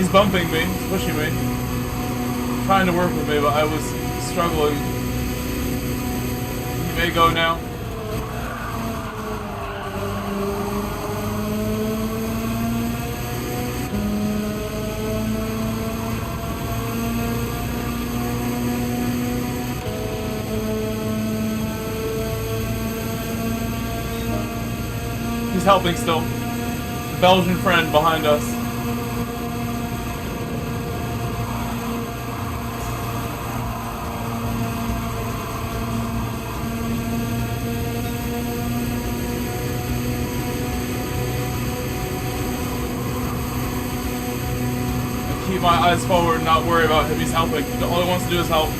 He's bumping me. He's pushing me. Trying to work with me, but I was struggling. He may go now. He's helping still. Belgian friend behind us. Keep my eyes forward and not worry about him. He's helping. All he wants to do is help.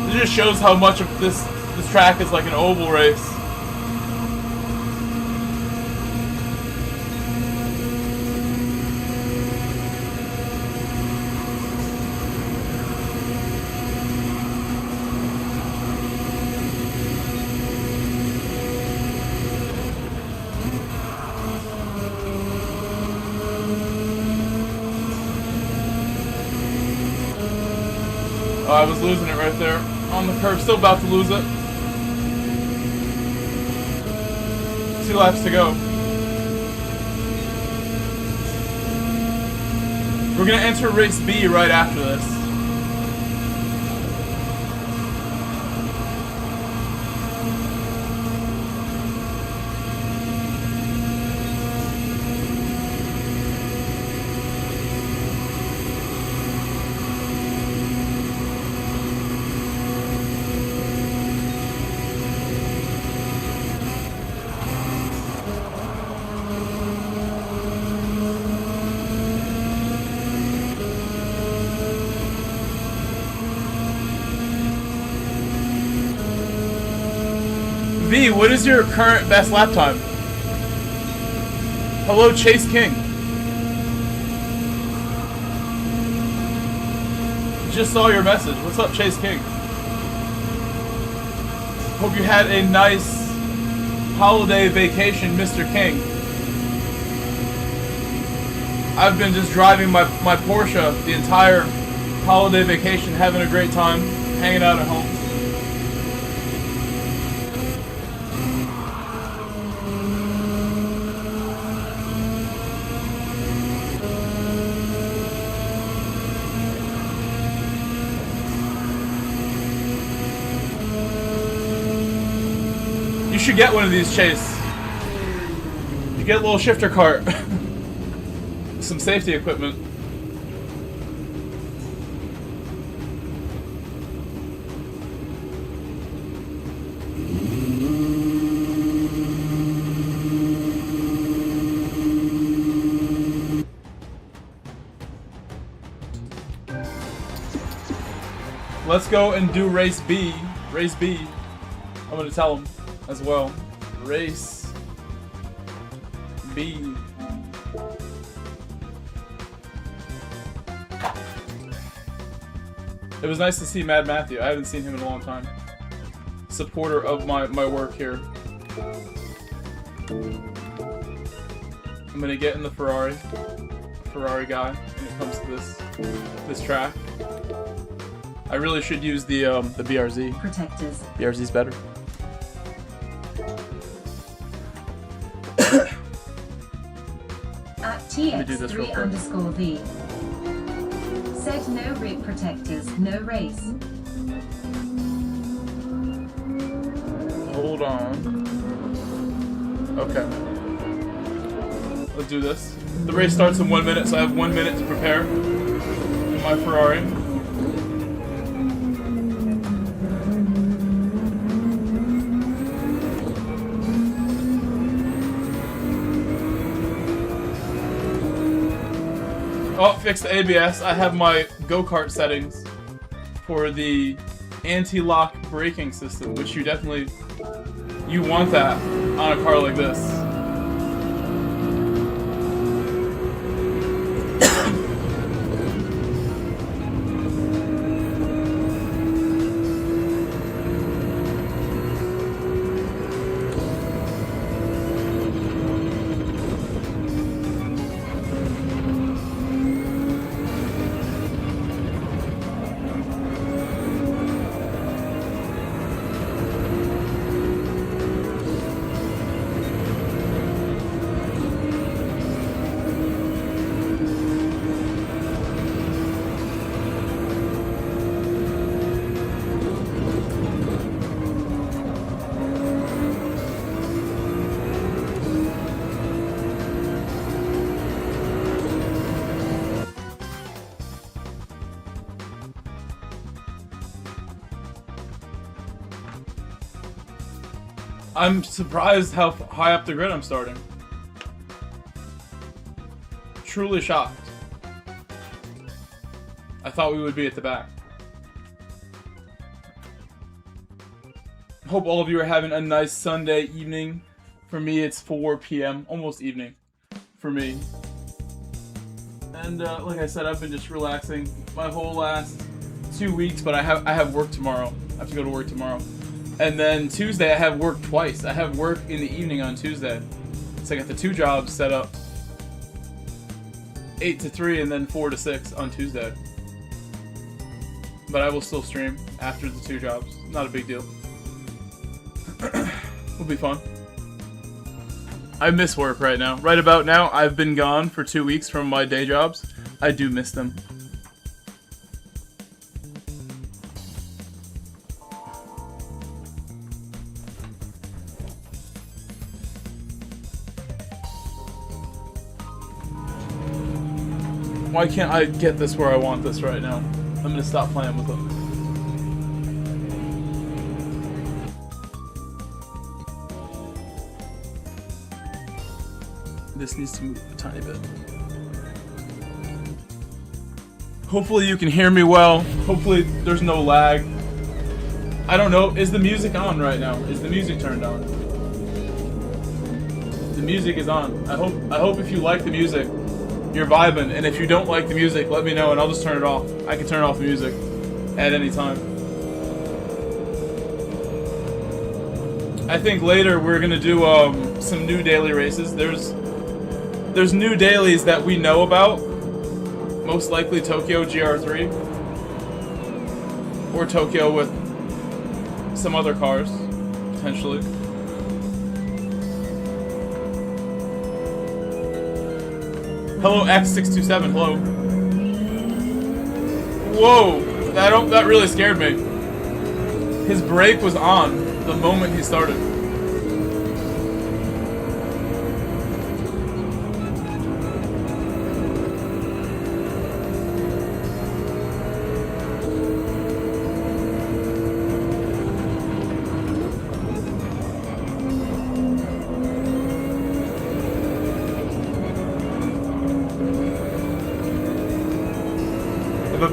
It just shows how much of this track is like an oval race. Oh, I was losing it right there. On the curve, still about to lose it. 2 laps to go. We're gonna enter race B right after this. V, what is your current best lap time? Hello, Chase King. Just saw your message. What's up, Chase King? Hope you had a nice holiday vacation, Mr. King. I've been just driving my Porsche the entire holiday vacation, having a great time, hanging out at home. You should get one of these, Chase. You get a little shifter cart. Some safety equipment. Let's go and do race B. Race B. I'm gonna tell him as well. Race B. It was nice to see Mad Matthew. I haven't seen him in a long time. Supporter of my work here. I'm gonna get in the Ferrari guy when it comes to this track. I really should use the BRZ. Protectors. BRZ's better. At TX3_V. Said no rig protectors, no race. Hold on. Okay. Let's do this. The race starts in 1 minute, so I have 1 minute to prepare in my Ferrari. Oh, fixed the ABS. I have my go-kart settings for the anti-lock braking system, which you definitely want that on a car like this. I'm surprised how high up the grid I'm starting. Truly shocked. I thought we would be at the back. Hope all of you are having a nice Sunday evening. For me, it's 4 p.m., almost evening for me. And like I said, I've been just relaxing my whole last 2 weeks, but I have work tomorrow. I have to go to work tomorrow. And then Tuesday, I have work twice. I have work in the evening on Tuesday. So I got the 2 jobs set up. 8 to 3 and then 4 to 6 on Tuesday. But I will still stream after the 2 jobs. Not a big deal. Will be fun. I miss work right now. Right about now, I've been gone for 2 weeks from my day jobs. I do miss them. Why can't I get this where I want this right now? I'm gonna stop playing with them. This needs to move a tiny bit. Hopefully you can hear me well. Hopefully there's no lag. I don't know, is the music on right now? Is the music turned on? The music is on. I hope if you like the music, you're vibing, and if you don't like the music, let me know and I'll just turn it off. I can turn off the music at any time. I think later we're gonna do some new daily races. There's new dailies that we know about. Most likely Tokyo GR3 or Tokyo with some other cars potentially. Hello X627, hello. Whoa, that really scared me. His brake was on the moment he started.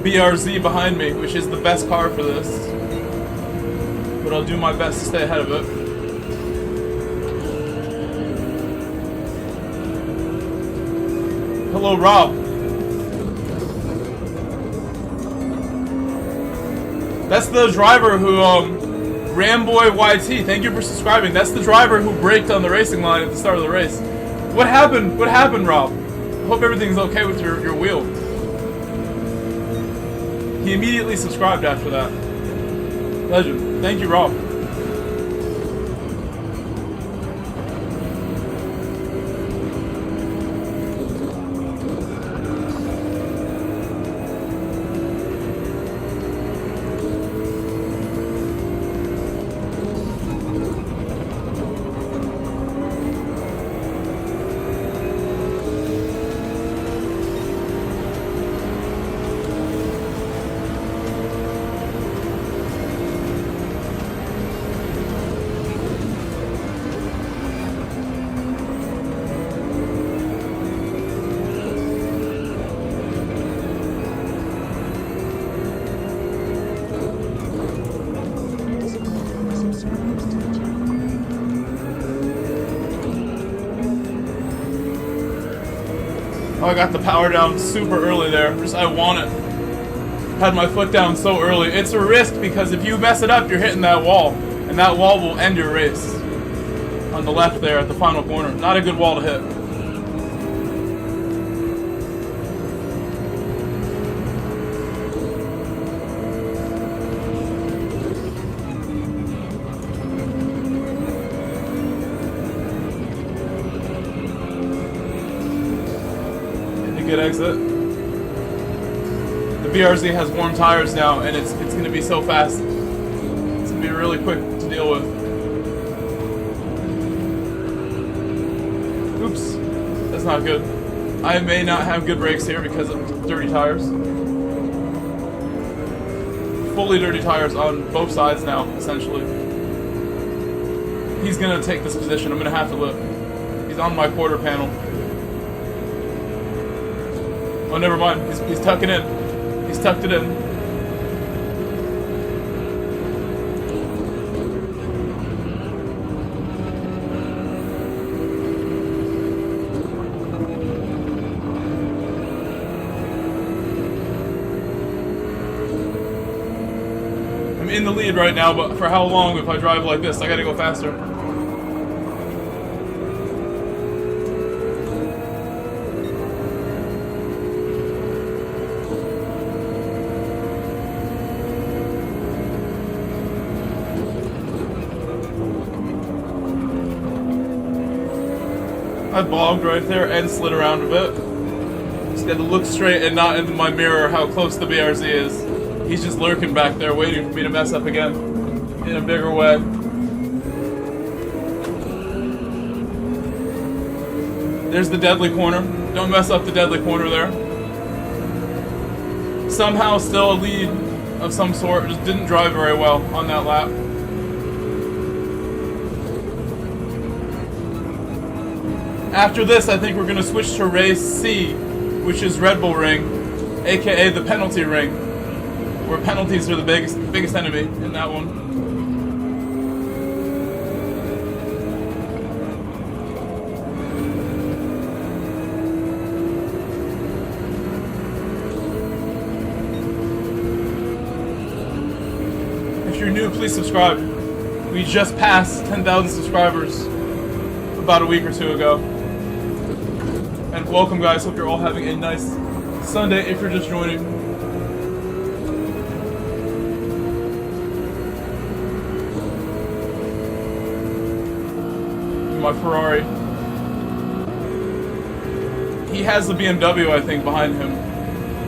BRZ behind me, which is the best car for this, but I'll do my best to stay ahead of it. Hello, Rob. That's the driver who, Ramboy YT, thank you for subscribing. That's the driver who braked on the racing line at the start of the race. What happened? What happened, Rob? I hope everything's okay with your wheel. He immediately subscribed after that. Legend. Thank you, Rob. Oh, I got the power down super early there. Just, I want it. Had my foot down so early. It's a risk because if you mess it up, you're hitting that wall. And that wall will end your race. On the left there at the final corner. Not a good wall to hit. Good exit. The BRZ has warm tires now, and it's going to be so fast. It's going to be really quick to deal with. Oops, that's not good. I may not have good brakes here because of dirty tires. Fully dirty tires on both sides now, essentially. He's going to take this position. I'm going to have to look. He's on my quarter panel. Oh, never mind. He's tucking in. He's tucked it in. I'm in the lead right now, but for how long if I drive like this? I gotta go faster. I bogged right there and slid around a bit. Just got to look straight and not into my mirror how close the BRZ is. He's just lurking back there waiting for me to mess up again in a bigger way. There's the deadly corner. Don't mess up the deadly corner there. Somehow still a lead of some sort. Just didn't drive very well on that lap. After this, I think we're going to switch to race C, which is Red Bull Ring, aka the penalty ring, where penalties are the biggest enemy in that one. If you're new, please subscribe. We just passed 10,000 subscribers about a week or two ago. And welcome, guys. Hope you're all having a nice Sunday if you're just joining. My Ferrari. He has the BMW, I think, behind him.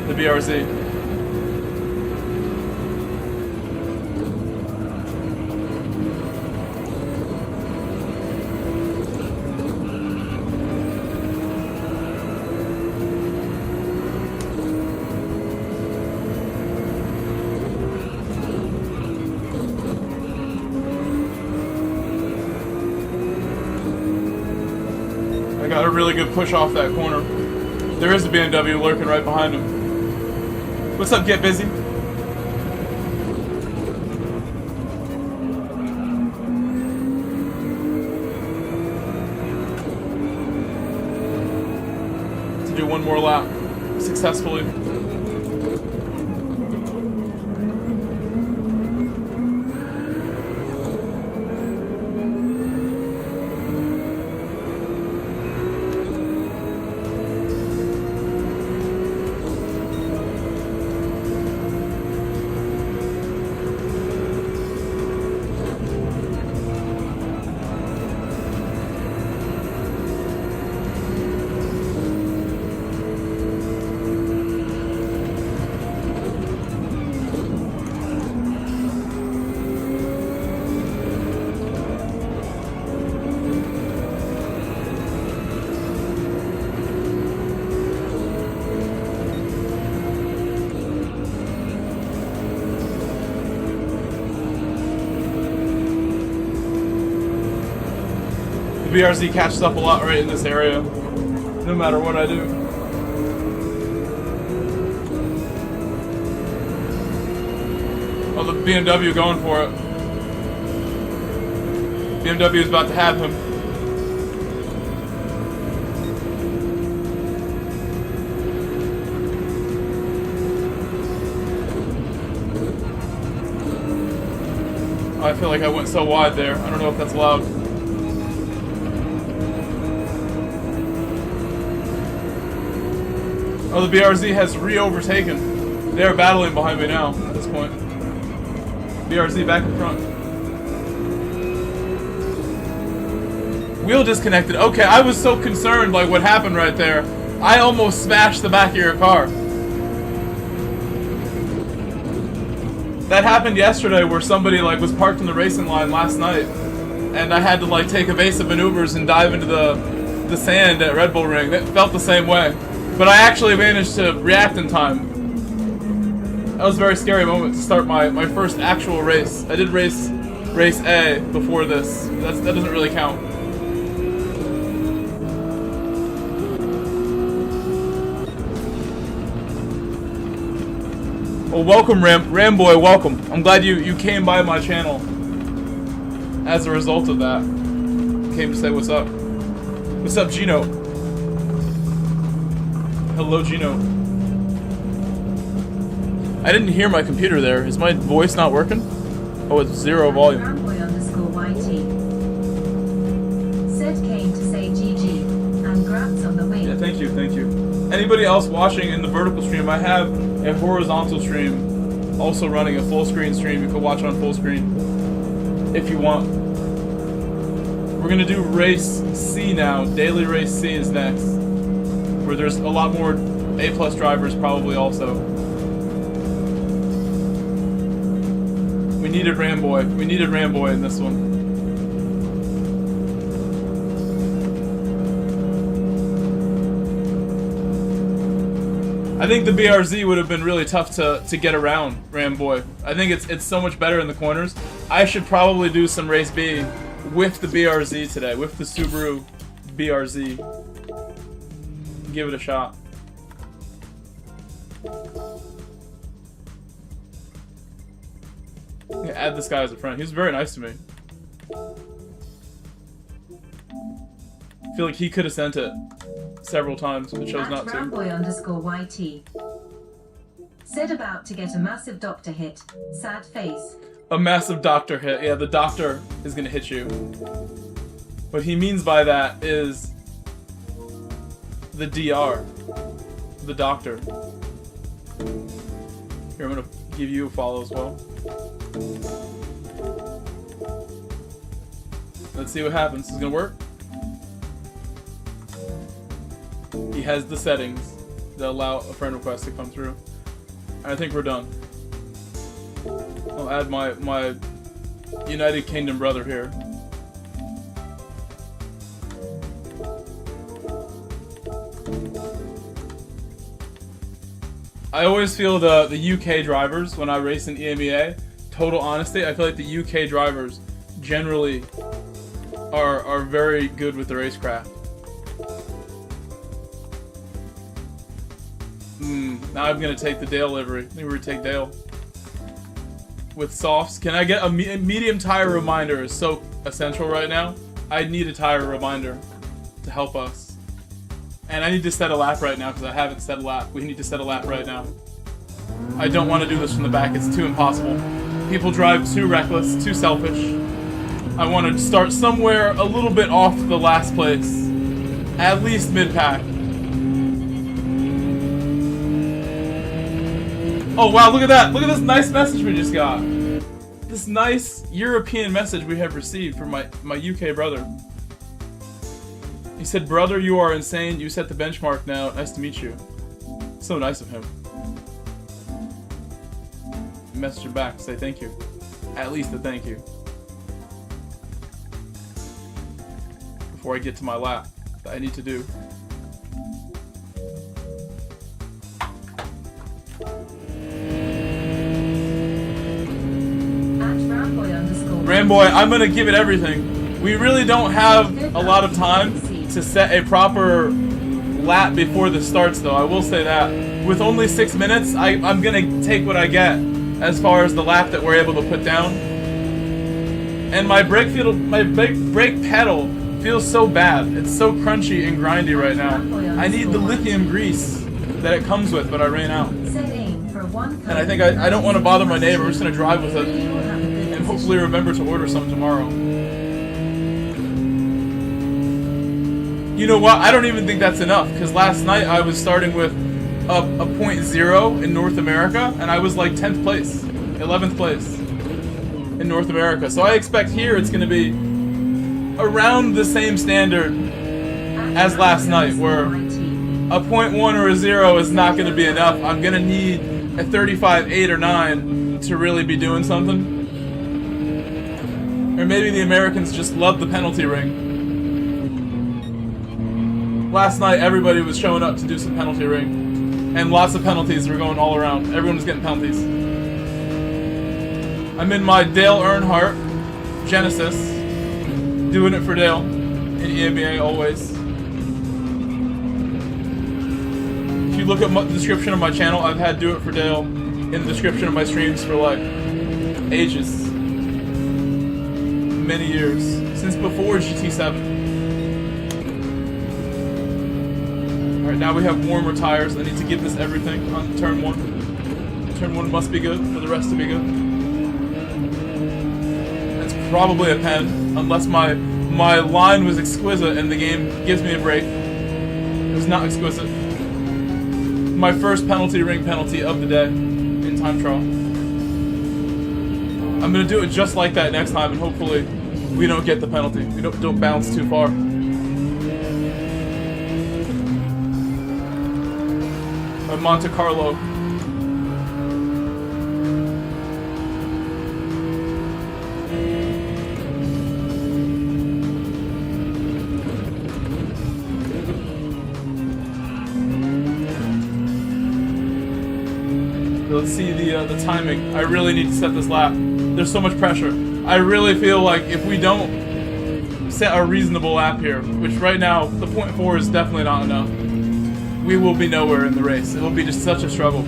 The BRZ. Got a really good push off that corner. There is a BMW lurking right behind him. What's up, Get Busy? To do one more lap successfully. BRZ catches up a lot right in this area, no matter what I do. Oh, the BMW going for it. BMW is about to have him. I feel like I went so wide there. I don't know if that's allowed. Oh, the BRZ has re-overtaken. They're battling behind me now at this point. BRZ back in front. Wheel disconnected. Okay, I was so concerned, like what happened right there. I almost smashed the back of your car. That happened yesterday where somebody like was parked in the racing line last night. And I had to like take evasive maneuvers and dive into the sand at Red Bull Ring. It felt the same way. But I actually managed to react in time. That was a very scary moment to start my first actual race. I did race A before this. That doesn't really count. Well, welcome Ramboy, welcome. I'm glad you came by my channel as a result of that. Came to say what's up. What's up, Gino? Hello, Gino. I didn't hear my computer there. Is my voice not working? Oh, it's 0 volume. Said came to say GG and grabs on the wing. Yeah, thank you, thank you. Anybody else watching in the vertical stream? I have a horizontal stream, also running a full screen stream. You can watch on full screen if you want. We're gonna do race C now. Daily race C is next, where there's a lot more A+ drivers probably also. We needed Ramboy. We needed Ramboy in this one. I think the BRZ would have been really tough to get around Ramboy. I think it's so much better in the corners. I should probably do some race B with the BRZ today, with the Subaru BRZ. Give it a shot. Yeah, add this guy as a friend. He was very nice to me. I feel like he could have sent it several times, but chose not to. Ramboy_YT said about to get a massive doctor hit. Sad face. A massive doctor hit. Yeah, the doctor is gonna hit you. What he means by that is the DR. The doctor. Here, I'm gonna give you a follow as well. Let's see what happens. Is it gonna work? He has the settings that allow a friend request to come through. I think we're done. I'll add my United Kingdom brother here. I always feel the UK drivers when I race in EMEA, total honesty, I feel like the UK drivers generally are very good with the racecraft. Now I'm gonna take the Dale livery. I think we're gonna take Dale. With softs, can I get a medium tire reminder is so essential right now. I need a tire reminder to help us. And I need to set a lap right now because I haven't set a lap. We need to set a lap right now. I don't want to do this from the back. It's too impossible. People drive too reckless, too selfish. I want to start somewhere a little bit off the last place. At least mid-pack. Oh wow, look at that! Look at this nice message we just got! This nice European message we have received from my UK brother. He said, "Brother, you are insane. You set the benchmark now. Nice to meet you." So nice of him. Message him back, say thank you. At least a thank you. Before I get to my lap that I need to do. Ramboy, I'm gonna give it everything. We really don't have a lot of time to set a proper lap before this starts, though. I will say that. With only 6 minutes, I'm gonna take what I get as far as the lap that we're able to put down. And my brake pedal feels so bad. It's so crunchy and grindy right now. I need the lithium grease that it comes with, but I ran out. And I think I don't want to bother my neighbor. I'm just gonna drive with it. hopefully remember to order some tomorrow. You know what? I don't even think that's enough, because last night I was starting with a .0 in North America, and I was like 10th place, 11th place in North America. So I expect here it's going to be around the same standard as last night, where a .1 or a 0 is not going to be enough. I'm going to need a 35, 8, or 9 to really be doing something. Or maybe the Americans just love the penalty ring. Last night, everybody was showing up to do some penalty ring, and lots of penalties were going all around. Everyone was getting penalties. I'm in my Dale Earnhardt Genesis, doing it for Dale in EMEA always. If you look at the description of my channel, I've had Do It For Dale in the description of my streams for like ages. Many years. Since before GT7. Alright, now we have warmer tires. I need to give this everything on turn 1. Turn 1 must be good for the rest to be good. It's probably a pen, unless my line was exquisite and the game gives me a break. It was not exquisite. My first penalty ring penalty of the day in time trial. I'm gonna do it just like that next time, and hopefully we don't get the penalty. We don't bounce too far. Monte Carlo. Let's see the timing. I really need to set this lap. There's so much pressure. I really feel like if we don't set a reasonable lap here, which right now the .4 is definitely not enough, we will be nowhere in the race. It will be just such a struggle.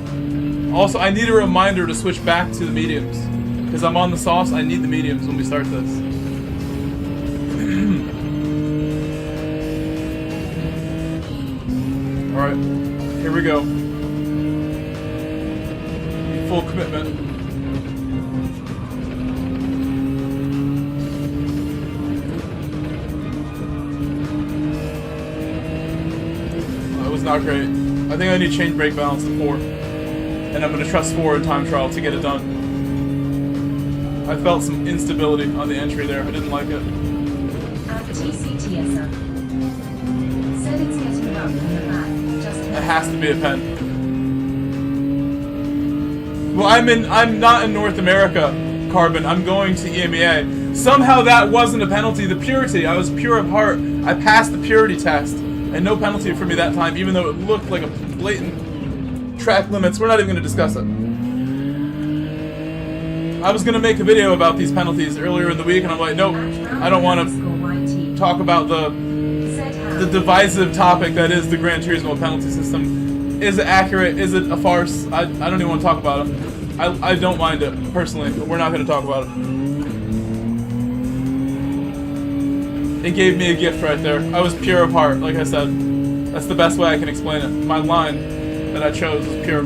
Also, I need a reminder to switch back to the mediums, because I'm on the softs. I need the mediums when we start this. Alright, here we go. Full commitment. That was not great. I think I need change brake balance to 4. And I'm going to trust 4 in time trial to get it done. I felt some instability on the entry there. I didn't like it. TCTSR said it's getting rough in the back. It has to be a pen. Well, I'm not in North America, Carbon. I'm going to EMEA. Somehow that wasn't a penalty. The purity, I was pure of heart. I passed the purity test, and no penalty for me that time, even though it looked like a blatant track limits. We're not even going to discuss it. I was going to make a video about these penalties earlier in the week, and I'm like, nope, I don't want to talk about the divisive topic that is the Gran Turismo penalty system. Is it accurate? Is it a farce? I don't even want to talk about it. I don't mind it, personally, but we're not going to talk about it. It gave me a gift right there. I was pure of heart, like I said. That's the best way I can explain it. My line that I chose was pure.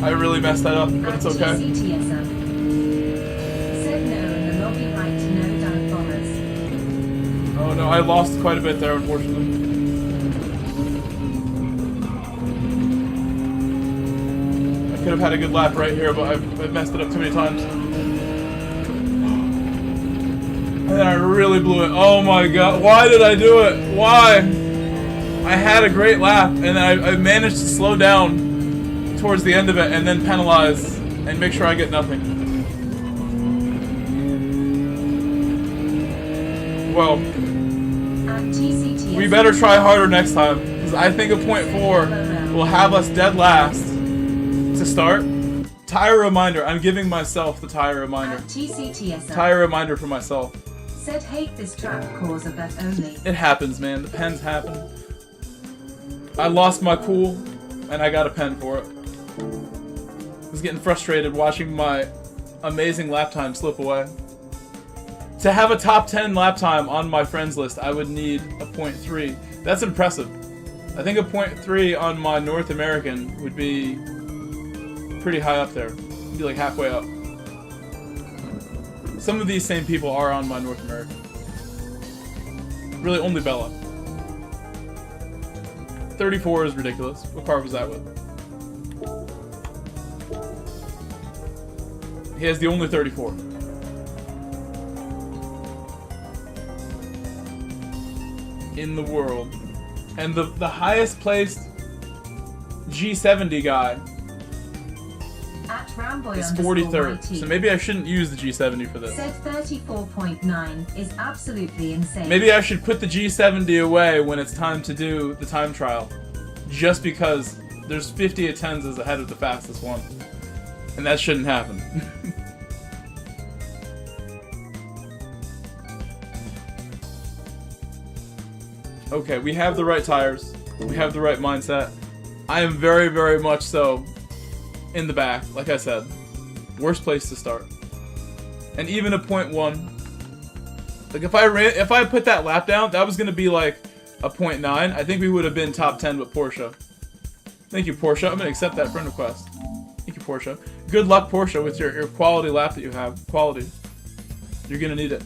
I really messed that up, but it's okay. Oh no, I lost quite a bit there, unfortunately. I could have had a good lap right here, but I've messed it up too many times. And then I really blew it. Oh my god, why did I do it? Why? I had a great lap, and then I managed to slow down towards the end of it and then penalize and make sure I get nothing. Well, we better try harder next time, because I think a .4 will have us dead last to start. Tire reminder. I'm giving myself the tire reminder. Tire reminder for myself. Said hate this track cause of that only. It happens, man. The pens happen. I lost my cool and I got a pen for it. I was getting frustrated watching my amazing lap time slip away. To have a top 10 lap time on my friends list, I would need a 0.3. That's impressive. I think a 0.3 on my North American would be pretty high up there. It'd be like halfway up. Some of these same people are on my North American. Really, only Bella. 34 is ridiculous. What car was that with? He has the only 34. In the world. And the highest placed G70 guy is 43rd. So maybe I shouldn't use the G70 for this. Said 34.9 is absolutely insane. Maybe I should put the G70 away when it's time to do the time trial. Just because there's 50 attendances ahead of the fastest one. And that shouldn't happen. Okay, we have the right tires. We have the right mindset. I am very, very much so in the back, like I said. Worst place to start. And even a 0.1. Like if I put that lap down, that was gonna be like a 0.9. I think we would have been top 10 with Porsche. Thank you, Porsche. I'm gonna accept that friend request. Thank you, Porsche. Good luck, Porsche, with your quality lap that you have. Quality. You're gonna need it.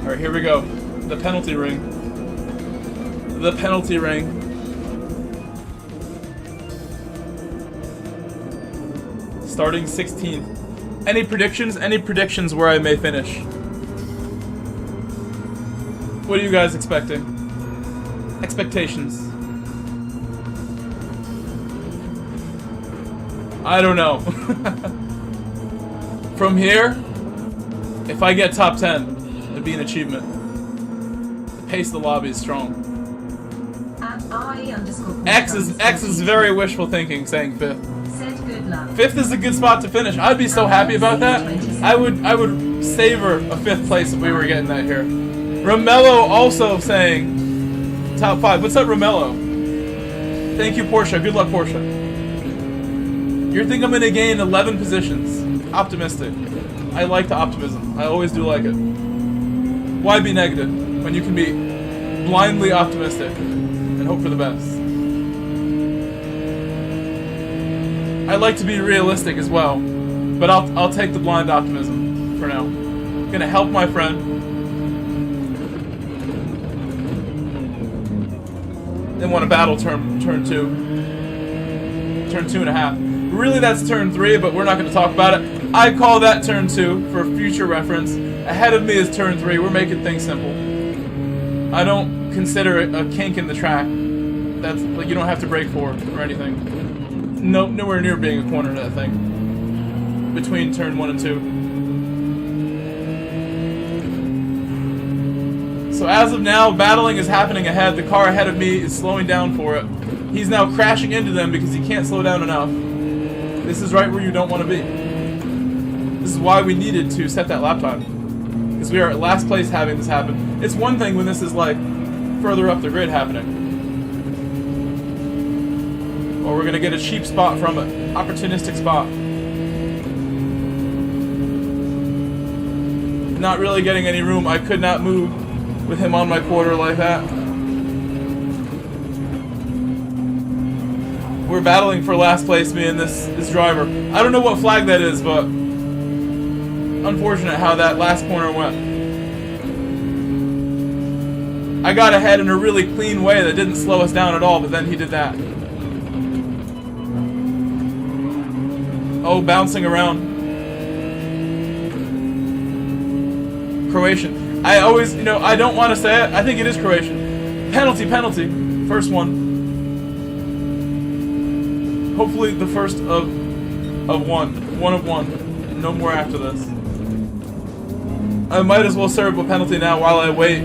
Alright, here we go. The penalty ring. The penalty ring. Starting 16th. Any predictions? Any predictions where I may finish? What are you guys expecting? Expectations. I don't know. From here, if I get top 10, it'd be an achievement. The pace of the lobby is strong. X is very wishful thinking, saying 5th. Said good luck. 5th is a good spot to finish. I'd be so happy about that. I would savor a 5th place if we were getting that here. Romello also saying top 5. What's up, Romello? Thank you, Porsche. Good luck, Porsche. You think I'm gonna gain 11 positions? Optimistic. I like the optimism. I always do like it. Why be negative when you can be blindly optimistic and hope for the best? I like to be realistic as well, but I'll take the blind optimism for now. I'm gonna help my friend. Then want to battle turn 2. Turn 2.5. Really, that's turn 3, but we're not going to talk about it. I call that turn 2 for future reference. Ahead of me is turn 3. We're making things simple. I don't consider it a kink in the track. That's like you don't have to brake for or anything. Nowhere near being a corner, that thing. Between turn 1 and 2. So as of now, battling is happening ahead. The car ahead of me is slowing down for it. He's now crashing into them because he can't slow down enough. This is right where you don't want to be. This is why we needed to set that lap time. Because we are at last place having this happen. It's one thing when this is like further up the grid happening. Or we're going to get a cheap spot from it. Opportunistic spot. Not really getting any room. I could not move with him on my quarter like that. We're battling for last place, me and this driver. I don't know what flag that is, but unfortunate how that last corner went. I got ahead in a really clean way that didn't slow us down at all, but then he did that. Oh, bouncing around. Croatian. I always, I don't want to say it. I think it is Croatian. Penalty. First one. Hopefully the first of one. One of one. No more after this. I might as well serve a penalty now while I wait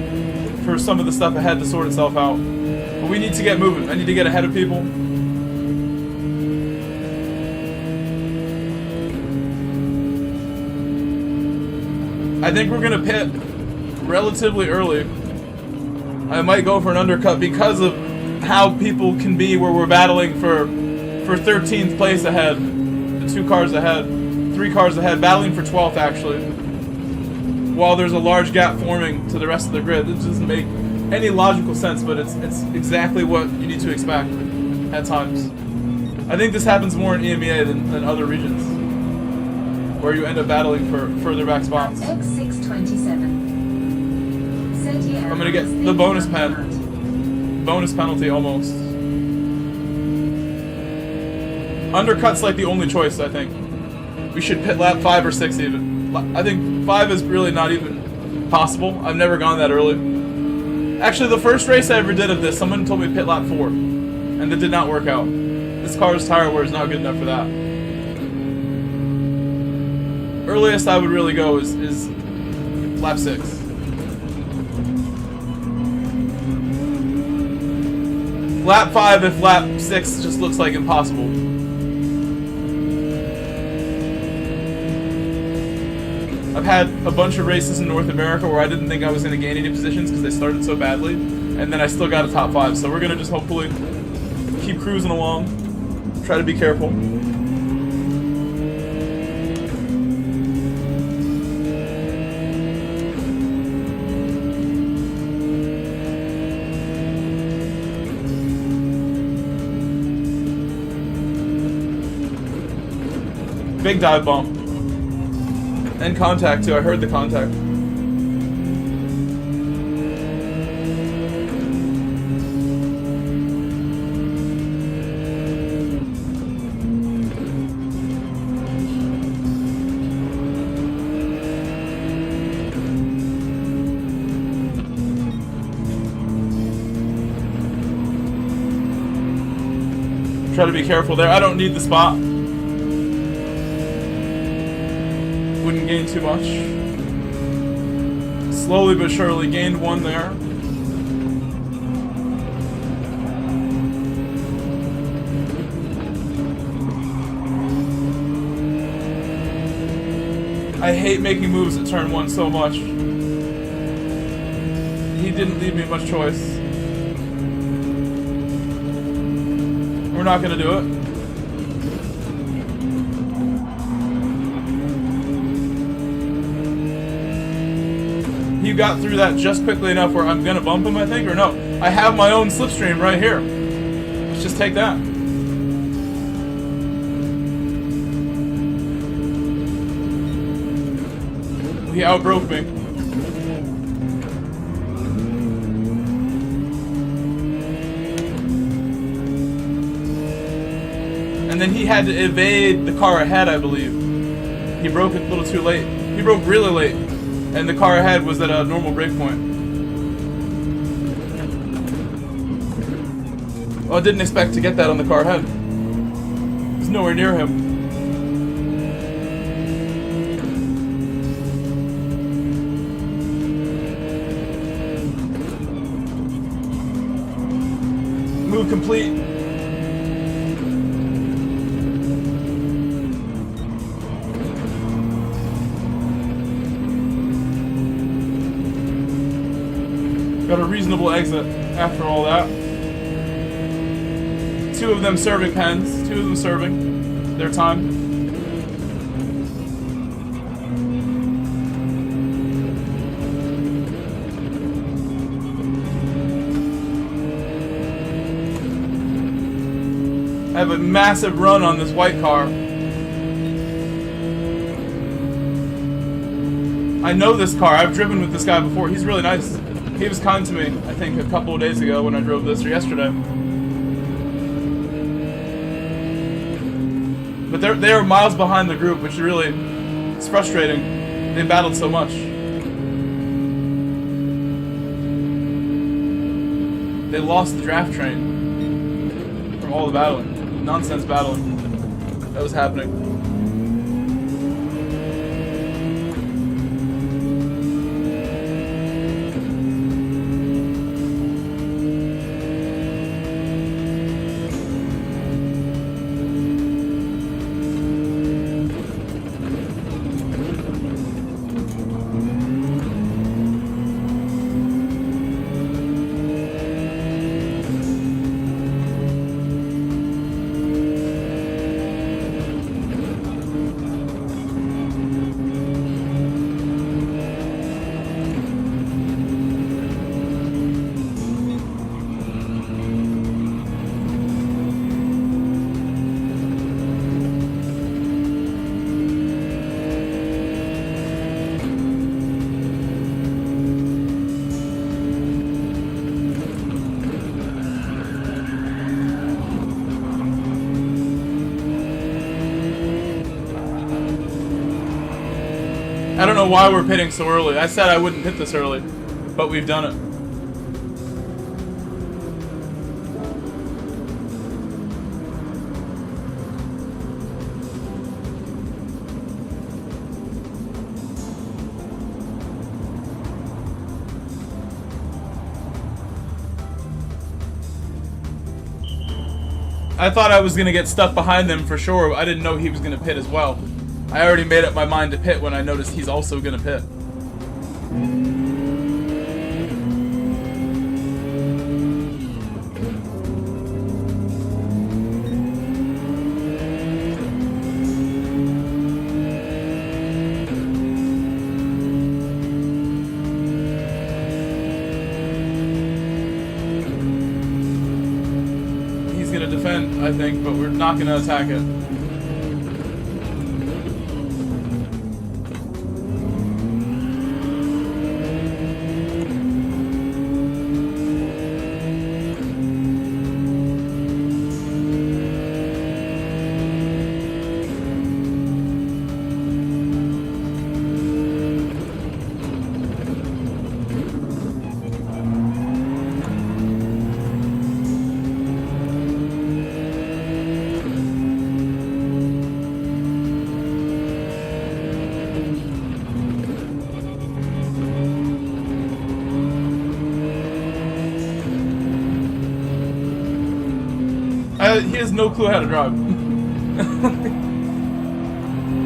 for some of the stuff ahead to sort itself out. But we need to get moving. I need to get ahead of people. I think we're gonna pit relatively early. I might go for an undercut because of how people can be where we're battling for 13th place ahead. 2 cars ahead. 3 cars ahead. Battling for 12th actually. While there's a large gap forming to the rest of the grid. It doesn't make any logical sense, but it's exactly what you need to expect at times. I think this happens more in EMEA than other regions, where you end up battling for further back spots. X627. I'm gonna get the bonus penalty almost. Undercut's like the only choice, I think. We should pit lap 5 or 6 even. I think 5 is really not even possible. I've never gone that early. Actually, the first race I ever did of this, someone told me pit lap 4, and that did not work out. This car's tire wear is not good enough for that. Earliest I would really go is lap 6. Lap 5 if lap 6 just looks like impossible. I've had a bunch of races in North America where I didn't think I was going to gain any positions because they started so badly, and then I still got a top 5. So we're going to just hopefully keep cruising along, try to be careful. Big dive bomb. And contact too, I heard the contact. Try to be careful there. I don't need the spot. Wouldn't gain too much. Slowly but surely gained 1 there. I hate making moves at turn 1 so much. He didn't leave me much choice. We're not gonna do it. You got through that just quickly enough where I'm gonna bump him, I think, or no? I have my own slipstream right here. Let's just take that. He outbroke me. And then he had to evade the car ahead, I believe. He broke it a little too late. He broke really late. And the car ahead was at a normal brake point. Well, I didn't expect to get that on the car ahead. It's nowhere near him. Move complete. Got a reasonable exit after all that. 2 of them serving pens. 2 of them serving their time. I have a massive run on this white car. I know this car. I've driven with this guy before. He's really nice. He was kind to me, I think, a couple of days ago when I drove this, or yesterday. But they are miles behind the group, which really is frustrating. They battled so much. They lost the draft train from all the battling. Nonsense battling that was happening. I don't know why we're pitting so early. I said I wouldn't pit this early, but we've done it. I thought I was going to get stuck behind them for sure. I didn't know he was going to pit as well. I already made up my mind to pit when I noticed he's also going to pit. I think, but we're not going to attack it. He has no clue how to drive.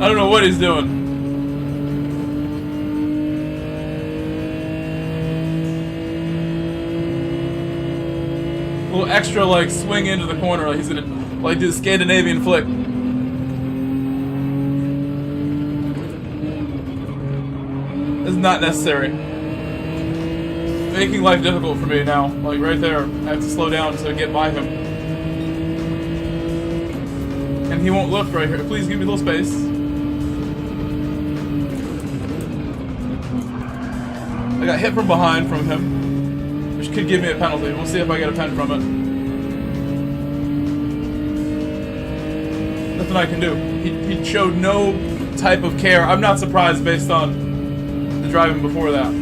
I don't know what he's doing. A little extra, like, swing into the corner, like he's gonna, like, do the Scandinavian flick. It's not necessary. Making life difficult for me now. Like, right there. I have to slow down to get by him. And he won't lift right here. Please give me a little space. I got hit from behind from him, which could give me a penalty. We'll see if I get a pen from it. Nothing I can do. He showed no type of care. I'm not surprised based on the driving before that.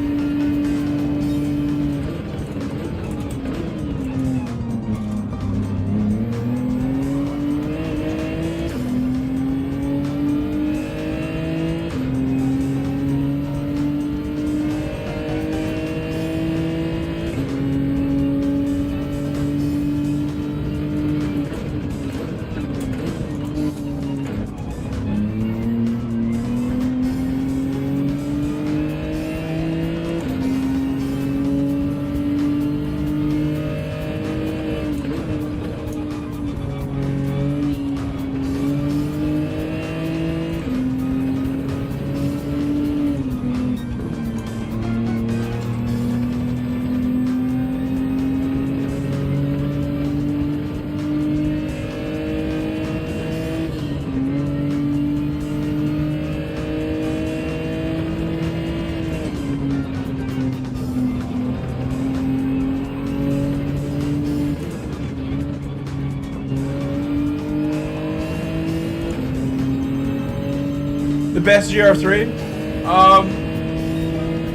Best GR3,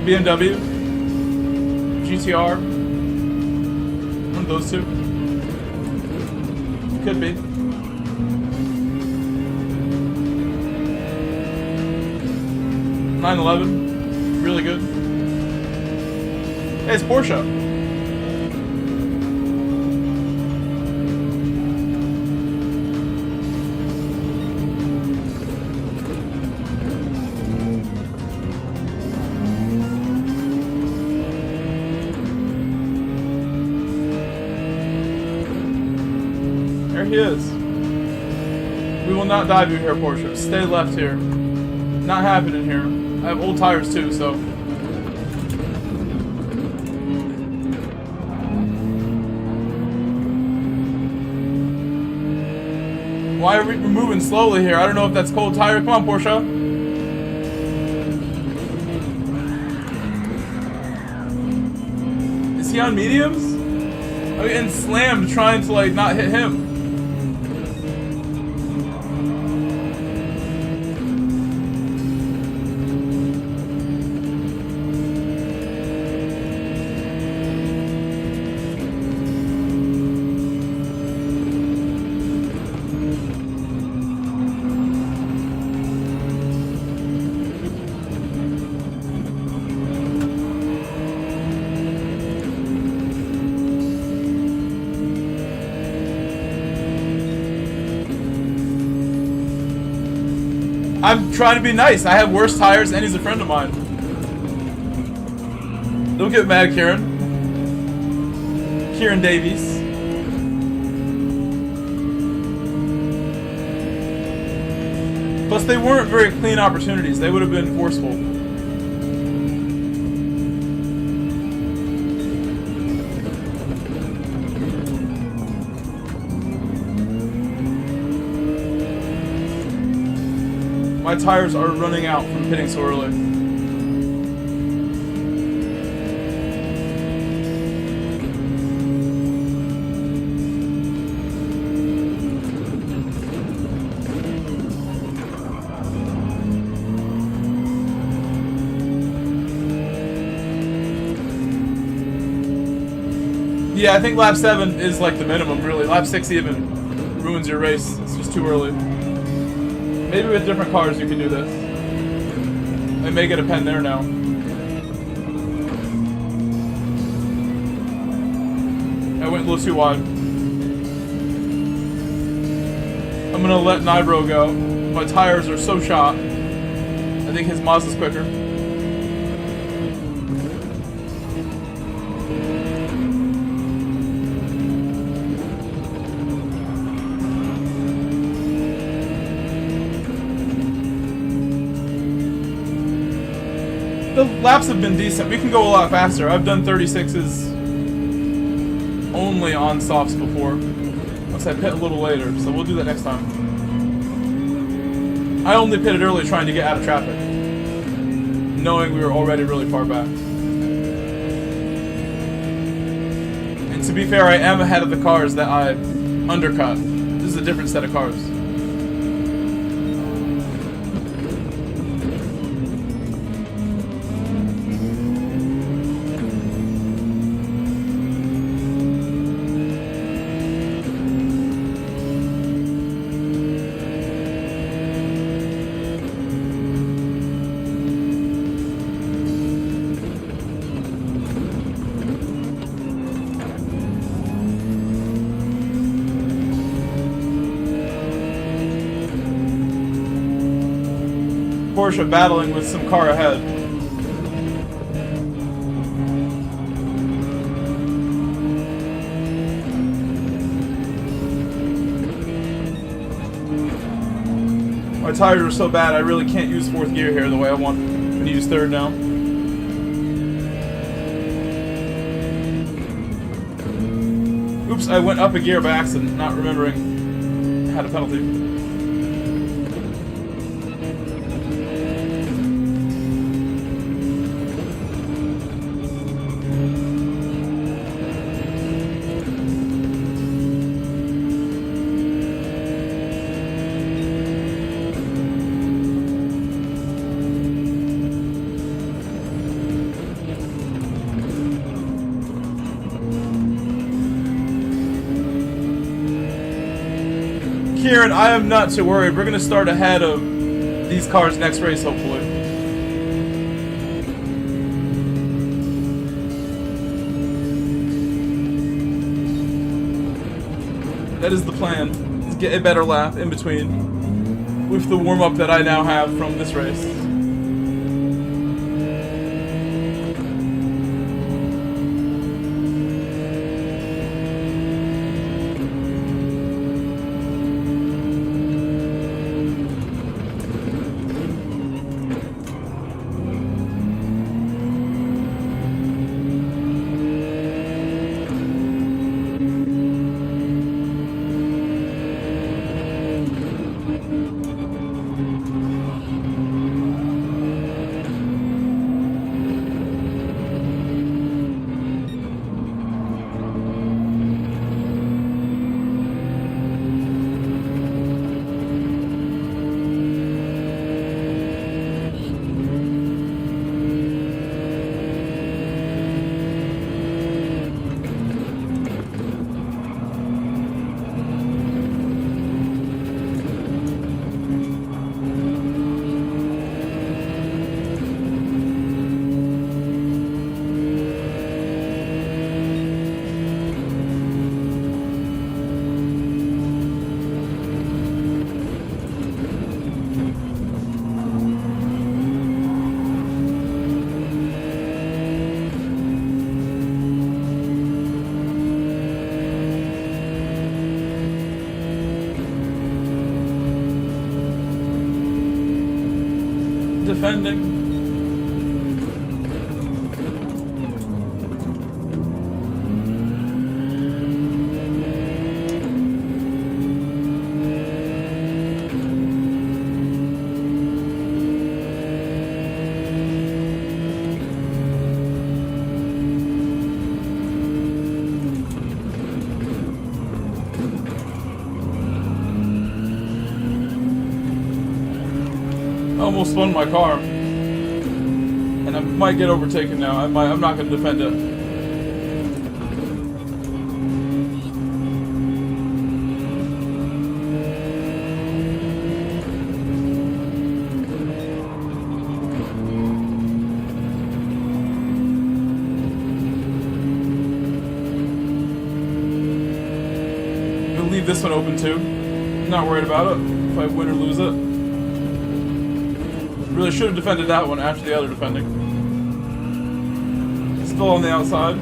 BMW, GTR, one of those two. Could be. .911, really good. Hey, it's Porsche. He is. We will not dive you here, Porsche. Stay left here. Not happening here. I have old tires too, so. Why are we moving slowly here? I don't know if that's cold tire. Come on, Porsche. Is he on mediums? I'm getting slammed trying to, like, not hit him. I'm trying to be nice. I have worse tires and he's a friend of mine. Don't get mad, Kieran. Kieran Davies. Plus, they weren't very clean opportunities. They would have been forceful. My tires are running out from pitting so early. Yeah, I think lap 7 is like the minimum, really. Lap 6 even ruins your race. It's just too early. Maybe with different cars you can do this. I may get a pen there now. I went a little too wide. I'm gonna let Nibro go. My tires are so shot. I think his Mazda's quicker. The laps have been decent. We can go a lot faster. I've done 36s only on softs before. Unless I pit a little later, so we'll do that next time. I only pitted early trying to get out of traffic, knowing we were already really far back. And to be fair, I am ahead of the cars that I undercut. This is a different set of cars. Porsche battling with some car ahead. My tires are so bad I really can't use 4th gear here the way I want. I'm gonna use 3rd now. Oops, I went up a gear by accident, not remembering I had a penalty. Kieran, I am not too worried. We're going to start ahead of these cars next race, hopefully. That is the plan. Is get a better lap in between with the warm-up that I now have from this race. defending. I almost spun my car, and I might get overtaken now. I'm not going to defend it. I'm going to leave this one open too. I'm not worried about it if I win or lose it. Really should have defended that one after the other defending. Still on the outside.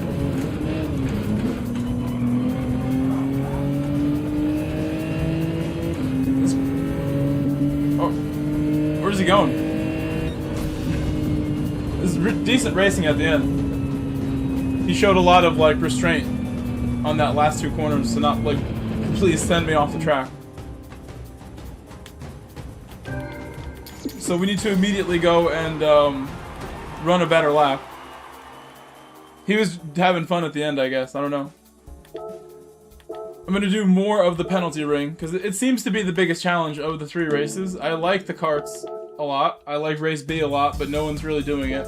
Oh, where's he going? This is decent racing at the end. He showed a lot of like restraint on that last two corners to not like completely send me off the track. So we need to immediately go and run a better lap. He was having fun at the end, I guess. I don't know. I'm going to do more of the penalty ring, because it seems to be the biggest challenge of the 3 races. I like the karts a lot. I like race B a lot, but no one's really doing it.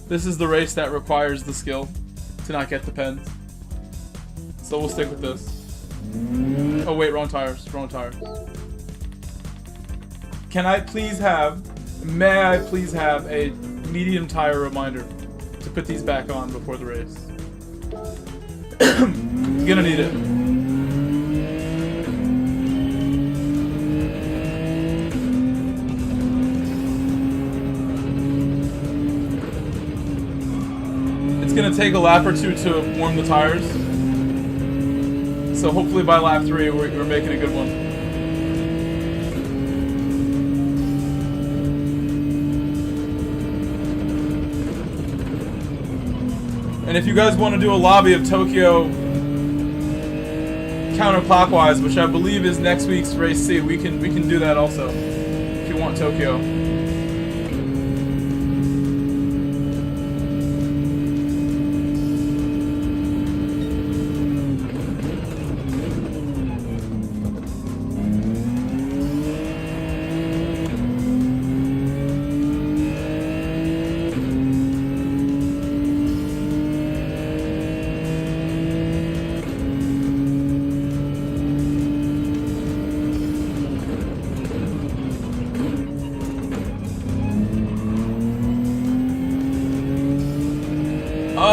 This is the race that requires the skill to not get the pens. So we'll stick with this. Oh wait, wrong tires. Wrong tires. Can I please have... May I please have a medium tire reminder to put these back on before the race? Gonna need it. It's gonna take a lap or two to warm the tires. So hopefully by lap 3 we're making a good one. And if you guys want to do a lobby of Tokyo counterclockwise, which I believe is next week's race C, we can do that also. If you want Tokyo.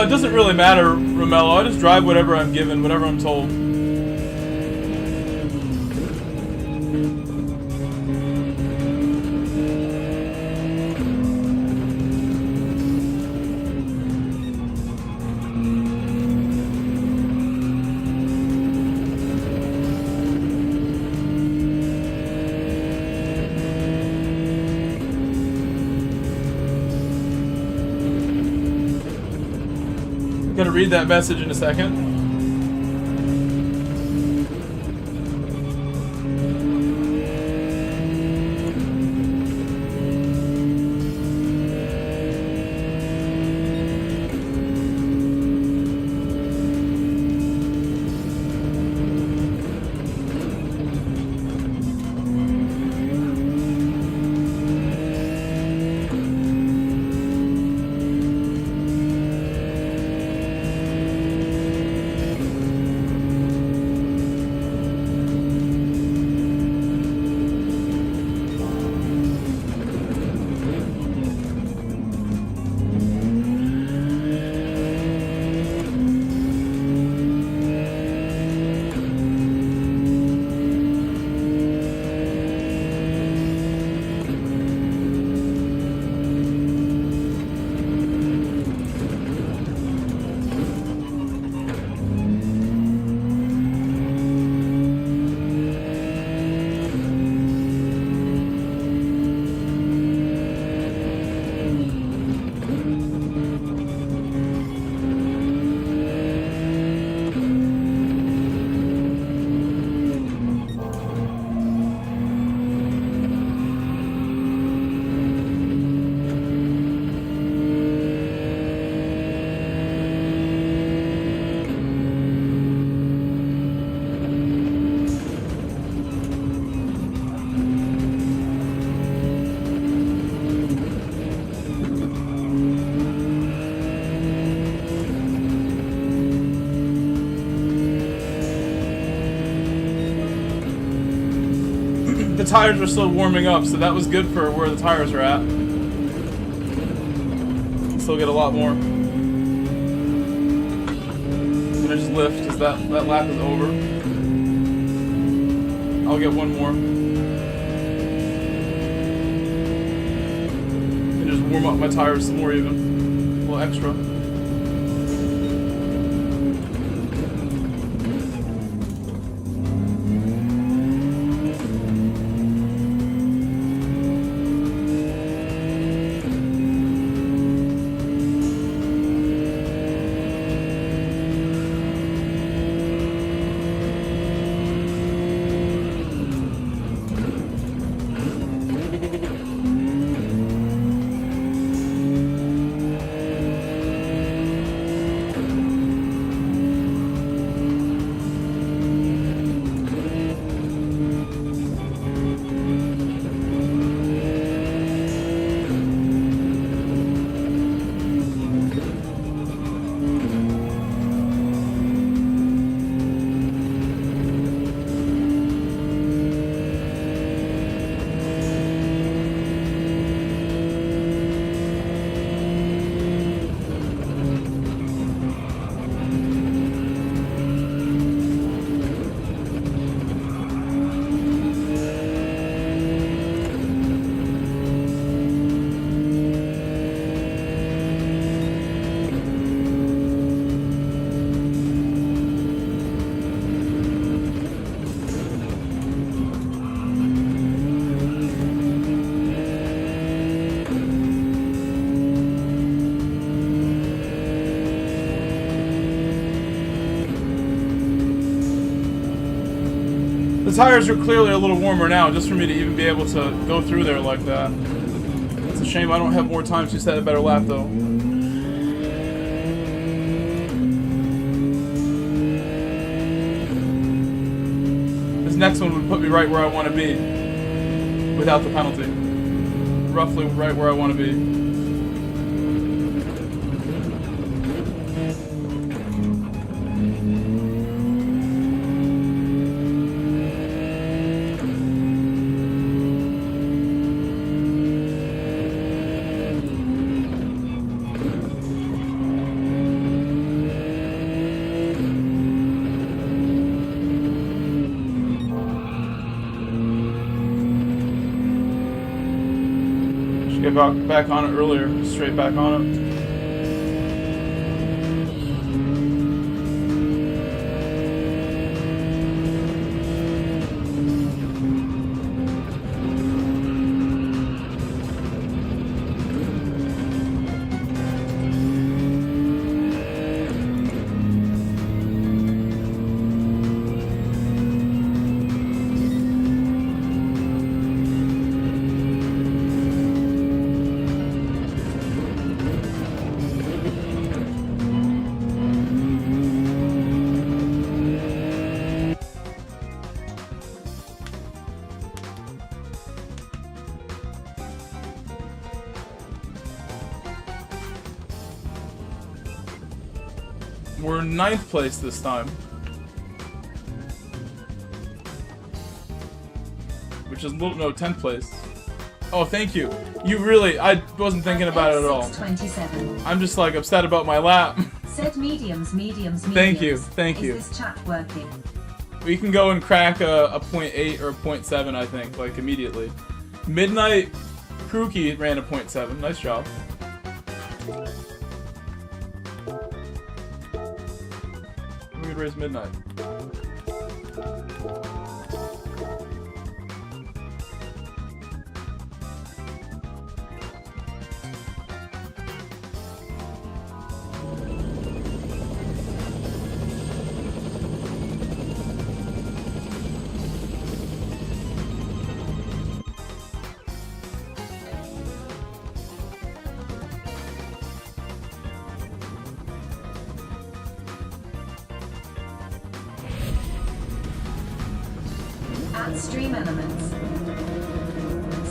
It doesn't really matter, Romello. I just drive whatever I'm given, whatever I'm told. I'm gonna read that message in a second. the tires were still warming up, so that was good for where the tires are at. Still get a lot more. I'm gonna just lift because that lap is over. I'll get one more. And just warm up my tires some more even. A little extra. The tires are clearly a little warmer now, just for me to even be able to go through there like that. It's a shame I don't have more time to set a better lap, though. This next one would put me right where I want to be, without the penalty. Roughly right where I want to be. Get back on it earlier, straight back on it. We're in 9th place this time. Which is no, 10th place. Oh, thank you. You really, I wasn't thinking about it at all. 27. I'm just like upset about my lap. Said mediums. Thank you, thank you. Is this chat working? We can go and crack a 0.8 or a 0.7, I think, like immediately. Midnight Krookie ran a 0.7. Nice job. We could raise Midnight. Add stream elements.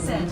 Set.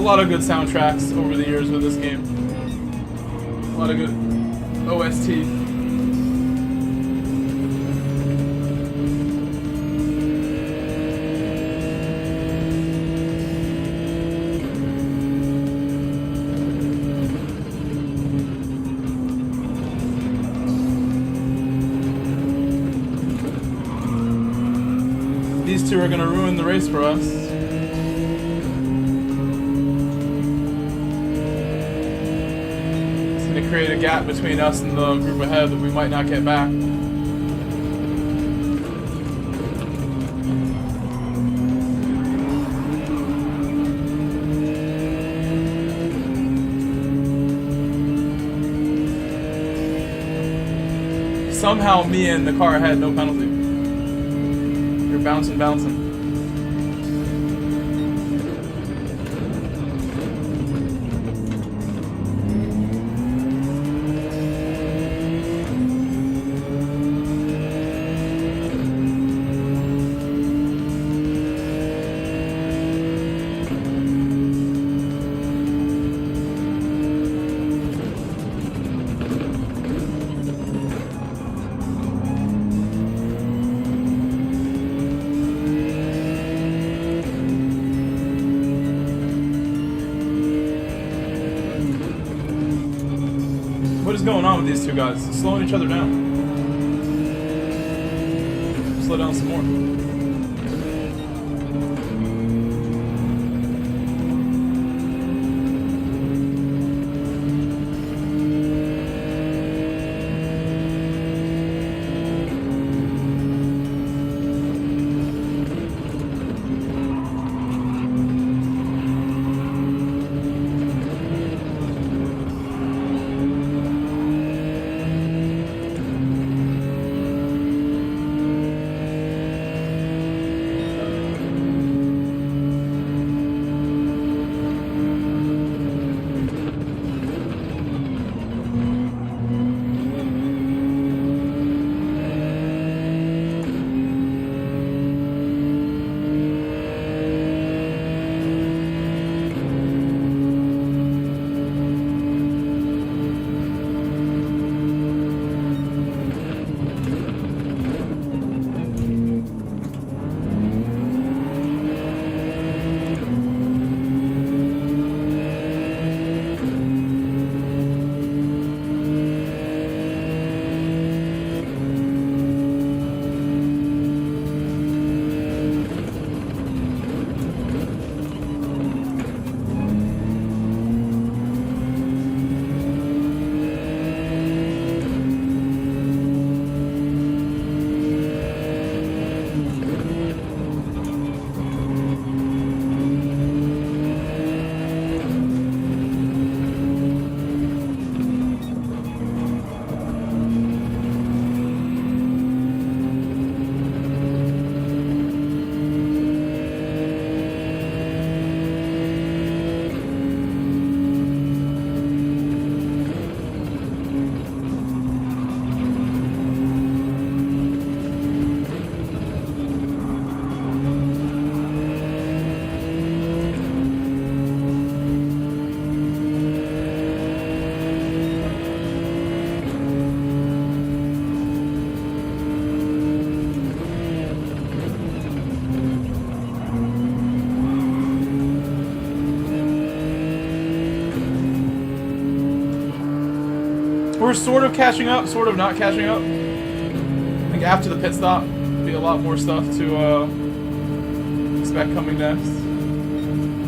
lot of good soundtracks over the years with this game. A lot of good OST. These two are going to ruin the race for us. It's going to create a gap between us and the group ahead that we might not get back. Somehow me and the car ahead, no penalty. Bouncing. What is going on with these two guys? Slowing each other down. Slow down some more. We're sort of catching up, sort of not catching up. I think after the pit stop, there'll be a lot more stuff to expect coming next.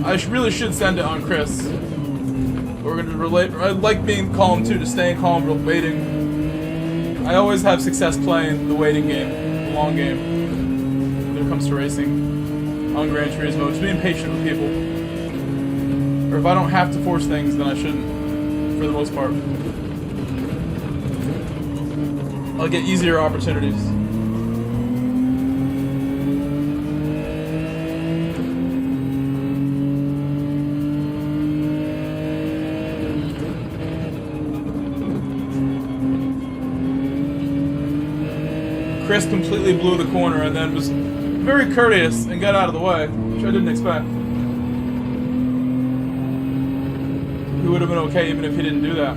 I really should send it on Chris. We're gonna relate. I like being calm too, to staying calm, waiting. I always have success playing the waiting game, the long game, when it comes to racing on Gran Turismo. Just being patient with people. Or if I don't have to force things, then I shouldn't, for the most part. I'll get easier opportunities. Chris completely blew the corner and then was very courteous and got out of the way, which I didn't expect. He would have been okay even if he didn't do that.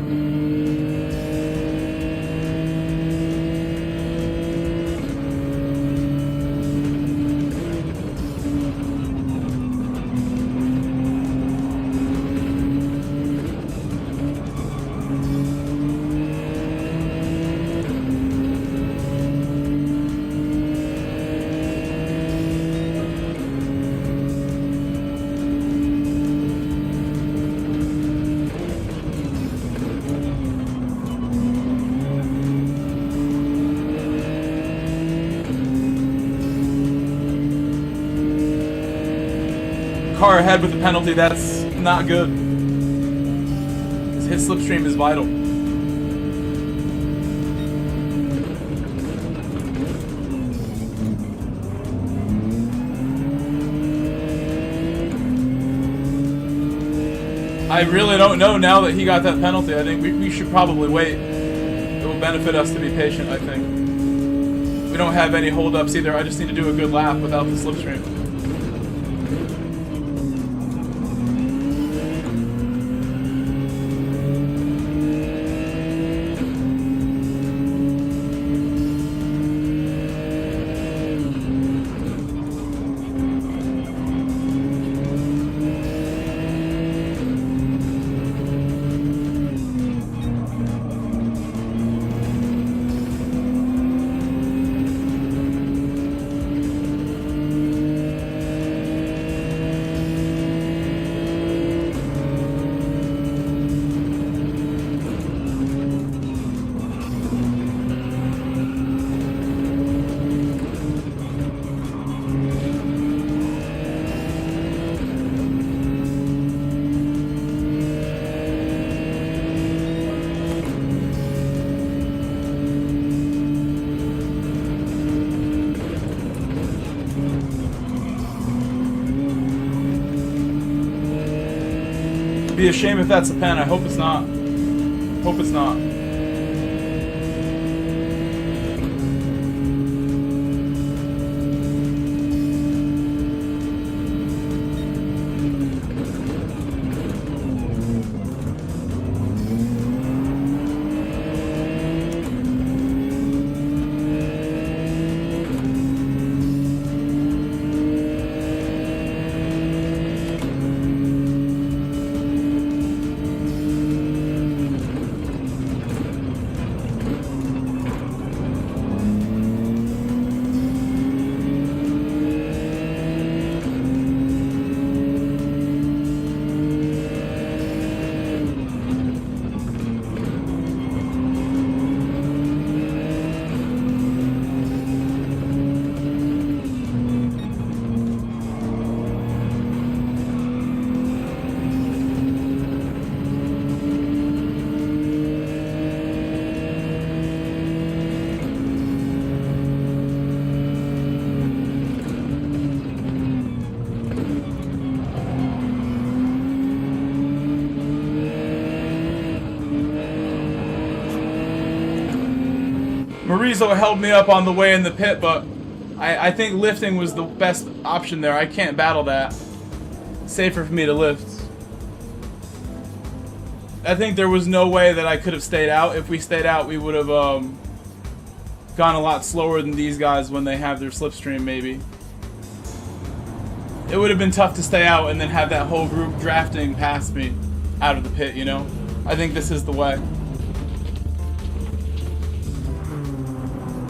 Car ahead with the penalty, that's not good. His slipstream is vital. I really don't know now that he got that penalty. I think we should probably wait. It will benefit us to be patient, I think. We don't have any holdups either. I just need to do a good lap without the slipstream. Be a shame if that's a pen. I hope it's not. Hope it's not. Marizo held me up on the way in the pit, but I think lifting was the best option there. I can't battle that. Safer for me to lift. I think there was no way that I could have stayed out. If we stayed out, we would have gone a lot slower than these guys when they have their slipstream, maybe. It would have been tough to stay out and then have that whole group drafting past me out of the pit, you know? I think this is the way.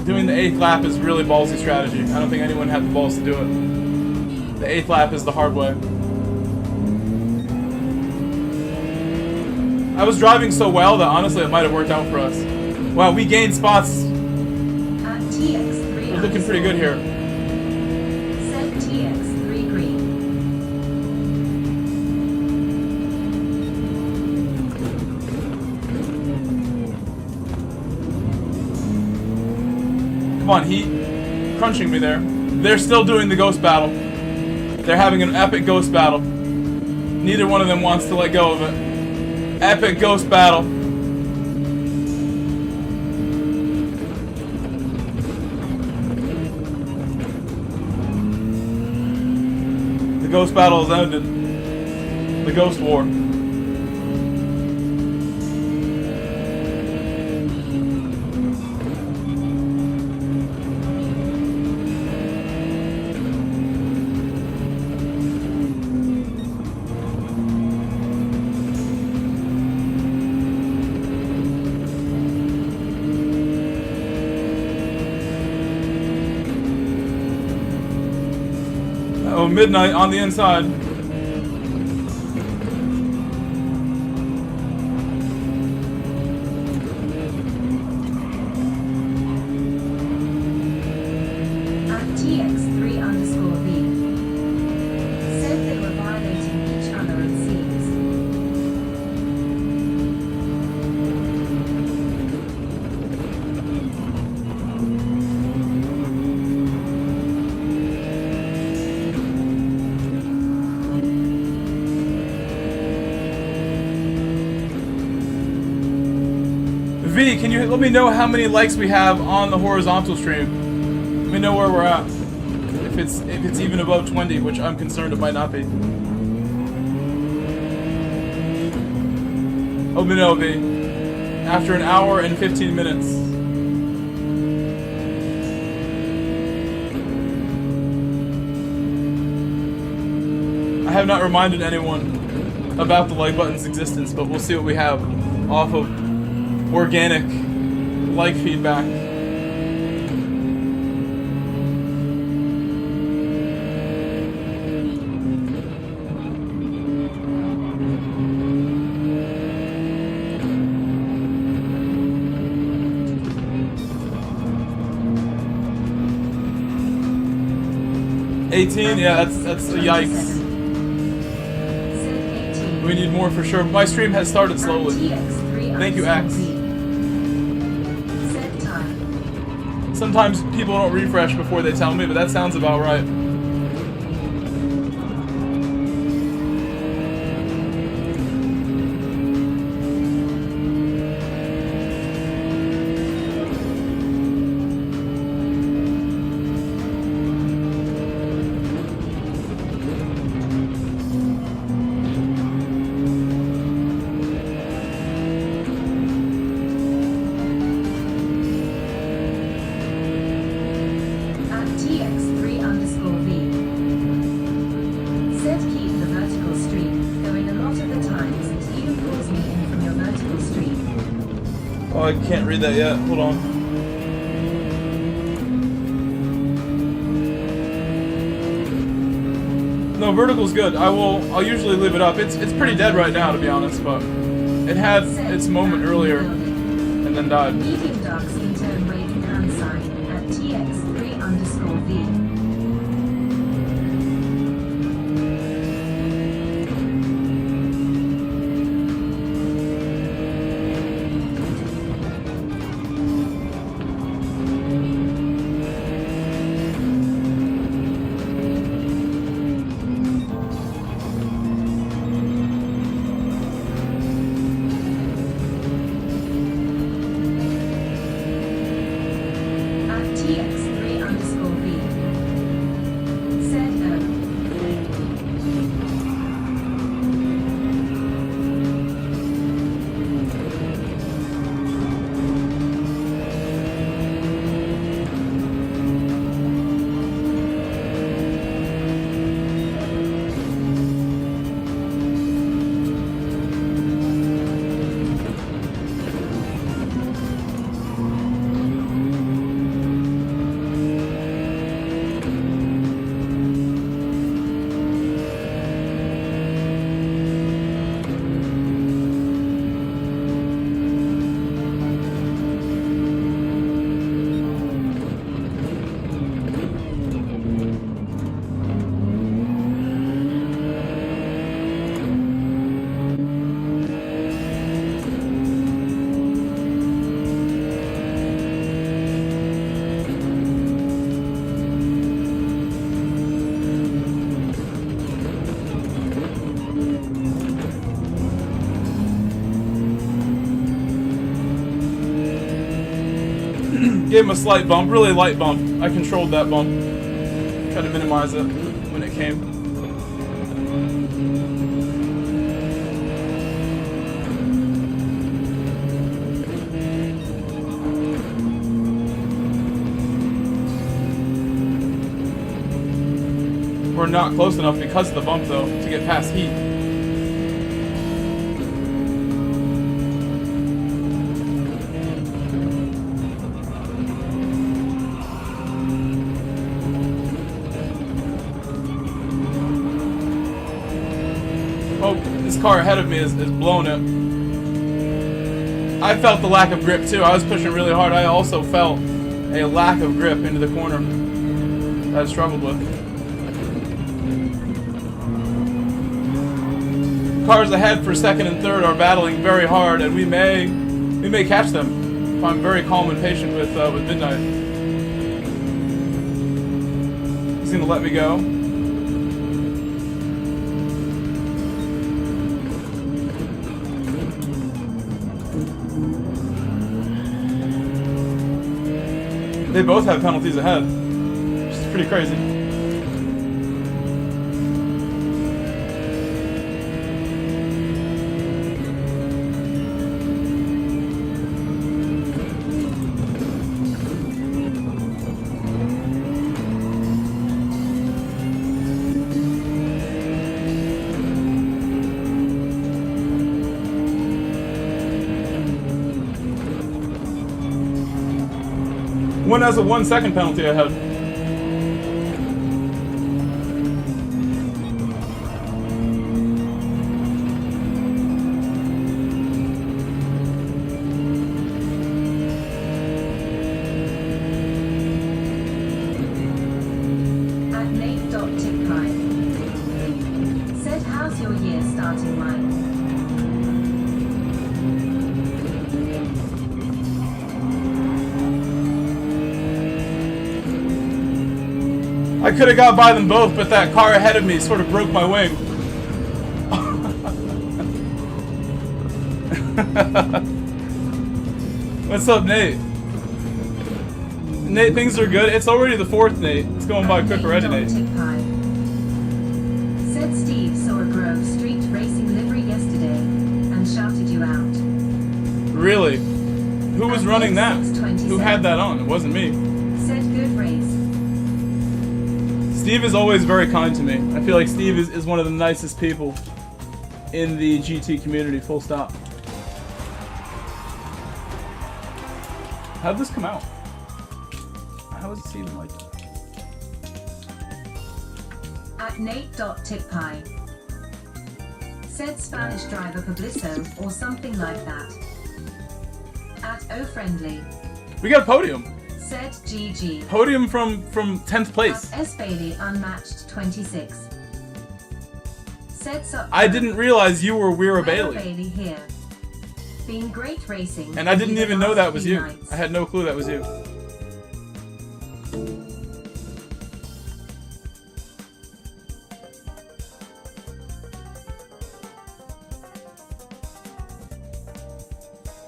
Doing the 8th lap is really ballsy strategy. I don't think anyone had the balls to do it. The 8th lap is the hard way. I was driving so well that honestly it might have worked out for us. Wow, we gained spots. At TX3 We're looking pretty good here. Set TX3 green. Come on, Heat. Crunching me there. They're still doing the ghost battle. They're having an epic ghost battle. Neither one of them wants to let go of it. Epic ghost battle. The ghost battle has ended. The ghost war. midnight on the inside. At TX3_V. Said they were violating each other, it seems. V, can you let me know how many likes we have on the horizontal stream? Let me know where we're at. If it's even above 20, which I'm concerned it might not be. Let me know, V. After an hour and 15 minutes. I have not reminded anyone about the like button's existence, but we'll see what we have off of organic like feedback. $18, yeah, that's a yikes. We need more for sure. My stream has started slowly. Thank you, X. Sometimes people don't refresh before they tell me, but that sounds about right. I can't read that yet. Hold on. No, vertical's good. I'll usually leave it up. It's pretty dead right now, to be honest, but it had its moment earlier and then died. Medium dark skin tone waving hand sign at TX3_V. Gave him a slight bump, really light bump. I controlled that bump. Tried to minimize it when it came. We're not close enough because of the bump, though, to get past heat. car ahead of me is blowing it. I felt the lack of grip too. I was pushing really hard. I also felt a lack of grip into the corner that I struggled with. Cars ahead for second and third are battling very hard, and we may catch them if I'm very calm and patient with Midnight. He's gonna let me go. They both have penalties ahead, which is pretty crazy. One has a 1 second penalty ahead. At Nate.Tipkai. Said, how's your year starting, Mike? I could have got by them both, but that car ahead of me sort of broke my wing. What's up, Nate? Nate, things are good. It's already the 4th, Nate. It's going by quick already, Nate. Said Steve saw a Grove Street racing livery yesterday and shouted you out. Really? Who was running that? Who had that on? It wasn't me. Said good race. Steve is always very kind to me. I feel like Steve is one of the nicest people in the GT community, full stop. How did this come out? How is this even like... At Nate.Tipkai. Said Spanish driver Publiso or something like that. At O Friendly. We got a podium. Said GG. Podium from 10th place. At S Bailey unmatched 26. Said Sup. I didn't realize you were Weira Bailey. Bailey here. Been great racing. And I didn't even know that was you. Nights. I had no clue that was you.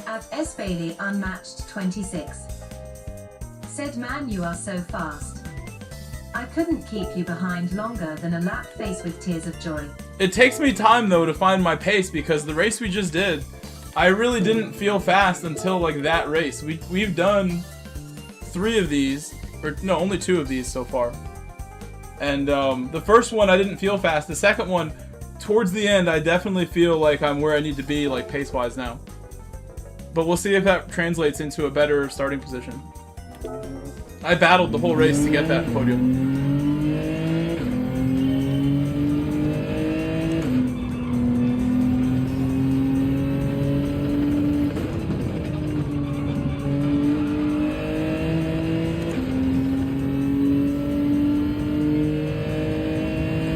At S Bailey unmatched 26. Said, man, you are so fast. I couldn't keep you behind longer than a lap face with tears of joy. It takes me time though to find my pace because the race we just did, I really didn't feel fast until like that race. We've done 3 of these, or no, only 2 of these so far. And the first one I didn't feel fast. The second one, towards the end, I definitely feel like I'm where I need to be, like pace-wise now. But we'll see if that translates into a better starting position. I battled the whole race to get that podium.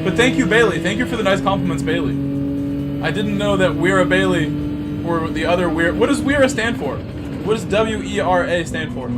But thank you, Bailey. Thank you for the nice compliments, Bailey. I didn't know that Weira Bailey, or the other Weira... What does Weira stand for? What does W-E-R-A stand for?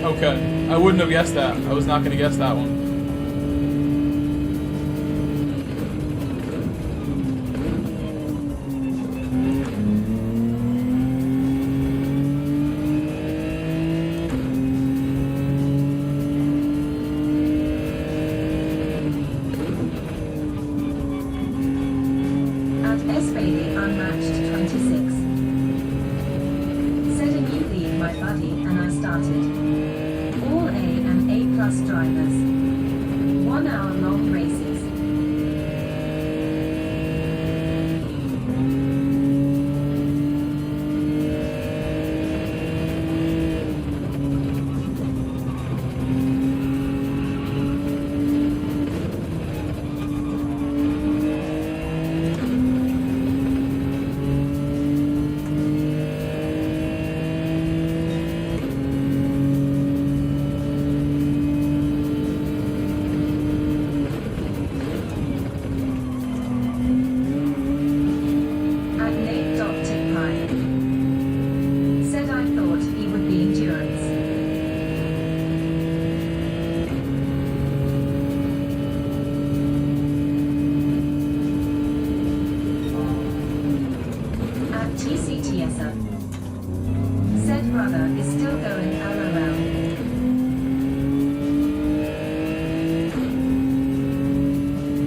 Okay, I wouldn't have guessed that. I was not going to guess that one. At S Bailey started. All A and A+ drivers. 1 hour long races.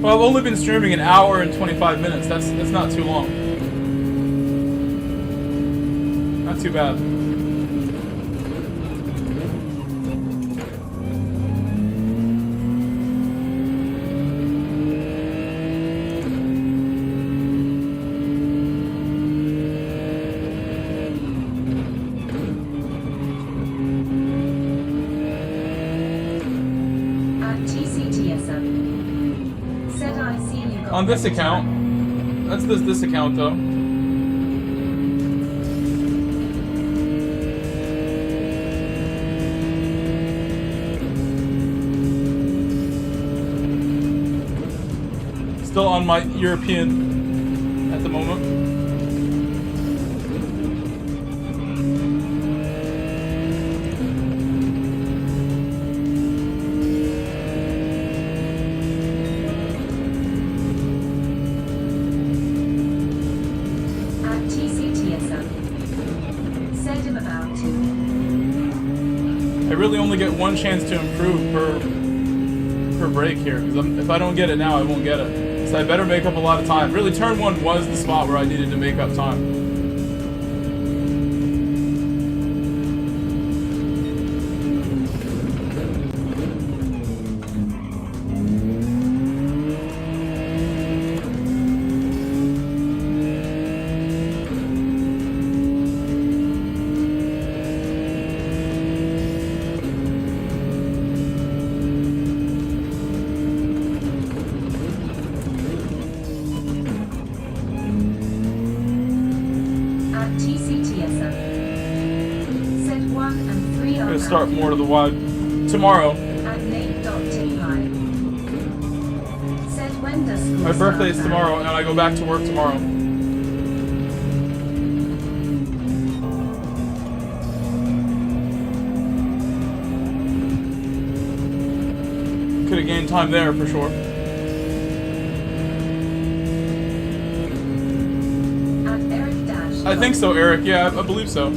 Well, I've only been streaming an hour and 25 minutes. That's not too long. Not too bad. On this account, that's this account though. Still on my European at the moment. I really only get one chance to improve per break here, because if I don't get it now, I won't get it. So I better make up a lot of time. Really, turn one was the spot where I needed to make up time. Start more to the wide tomorrow. My birthday is tomorrow, and I go back to work tomorrow. Could have gained time there for sure. I think so, Eric. Yeah, I believe so.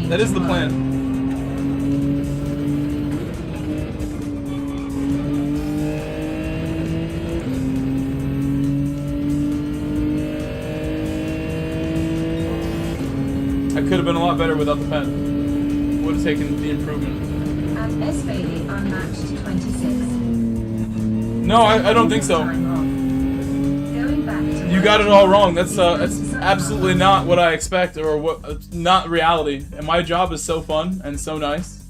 That is the plan. Could have been a lot better without the pen. Would have taken the improvement. At S. Bailey unmatched 26. No, I don't think so. Going back to you got it all wrong. That's absolutely not what I expect, or what. Not reality. And my job is so fun and so nice.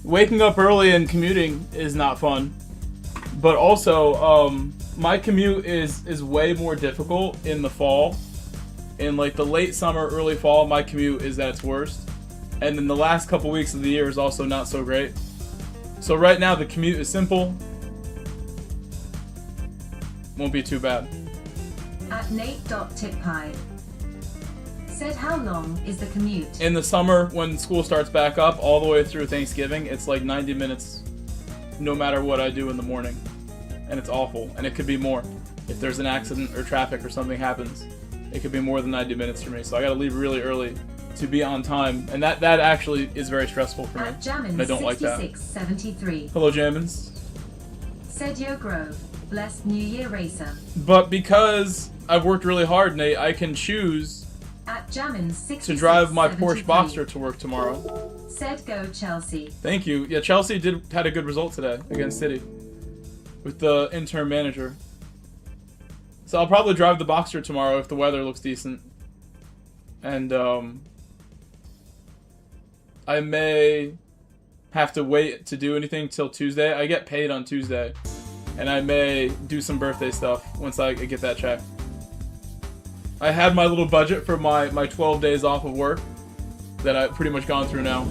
Waking up early and commuting is not fun, but also my commute is way more difficult in the fall. In like the late summer, early fall, my commute is at its worst. And then the last couple weeks of the year is also not so great. So right now the commute is simple. Won't be too bad. At Nate.TipHigh. Said how long is the commute? In the summer, when school starts back up, all the way through Thanksgiving, it's like 90 minutes no matter what I do in the morning. And it's awful. And it could be more. If there's an accident or traffic or something happens. It could be more than 90 minutes for me, so I gotta leave really early to be on time, and that actually is very stressful for me. And I don't like that. 73. Hello, Jammins. Said Yo Grove, blessed New Year racer. But because I've worked really hard, Nate, I can choose at Jammins to drive my Porsche Boxster to work tomorrow. Said go Chelsea. Thank you. Yeah, Chelsea had a good result today against City with the interim manager. So I'll probably drive the Boxer tomorrow if the weather looks decent. And I may have to wait to do anything till Tuesday. I get paid on Tuesday. And I may do some birthday stuff once I get that check. I had my little budget for my 12 days off of work that I've pretty much gone through now.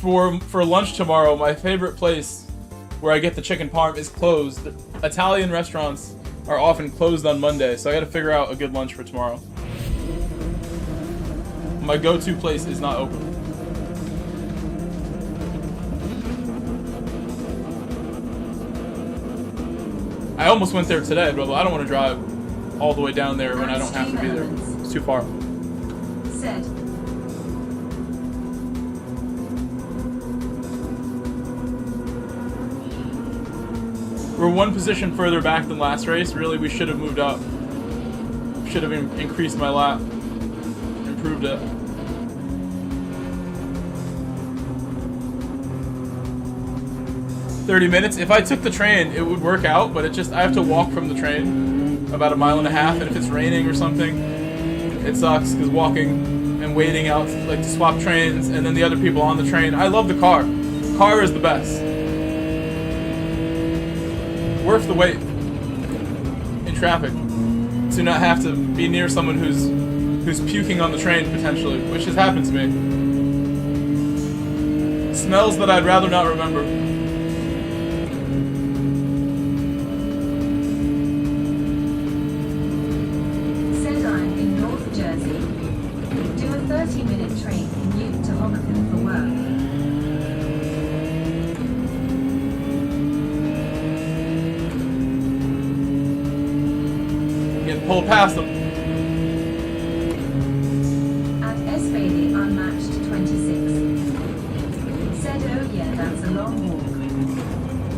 For lunch tomorrow, my favorite place where I get the chicken parm is closed. Italian restaurants are often closed on Monday, so I gotta figure out a good lunch for tomorrow. My go-to place is not open. I almost went there today, but I don't want to drive all the way down there when I don't have to be there. It's too far. Said. We're one position further back than last race. Really, we should have moved up. Should have increased my lap. Improved it. "30 minutes. If I took the train, it would work out, but I have to walk from the train about 1.5 miles, and if it's raining or something, it sucks because walking and waiting out like to swap trains and then the other people on the train. I love the car. Car is the best. Worth the wait in traffic to not have to be near someone who's puking on the train potentially, which has happened to me. Smells that I'd rather not remember. Said I'm in North Jersey. Do a 30-minute train commute to Hoboken for work. Pull past them. At S. Bailey unmatched 26. Said oh yeah, that's a long walk.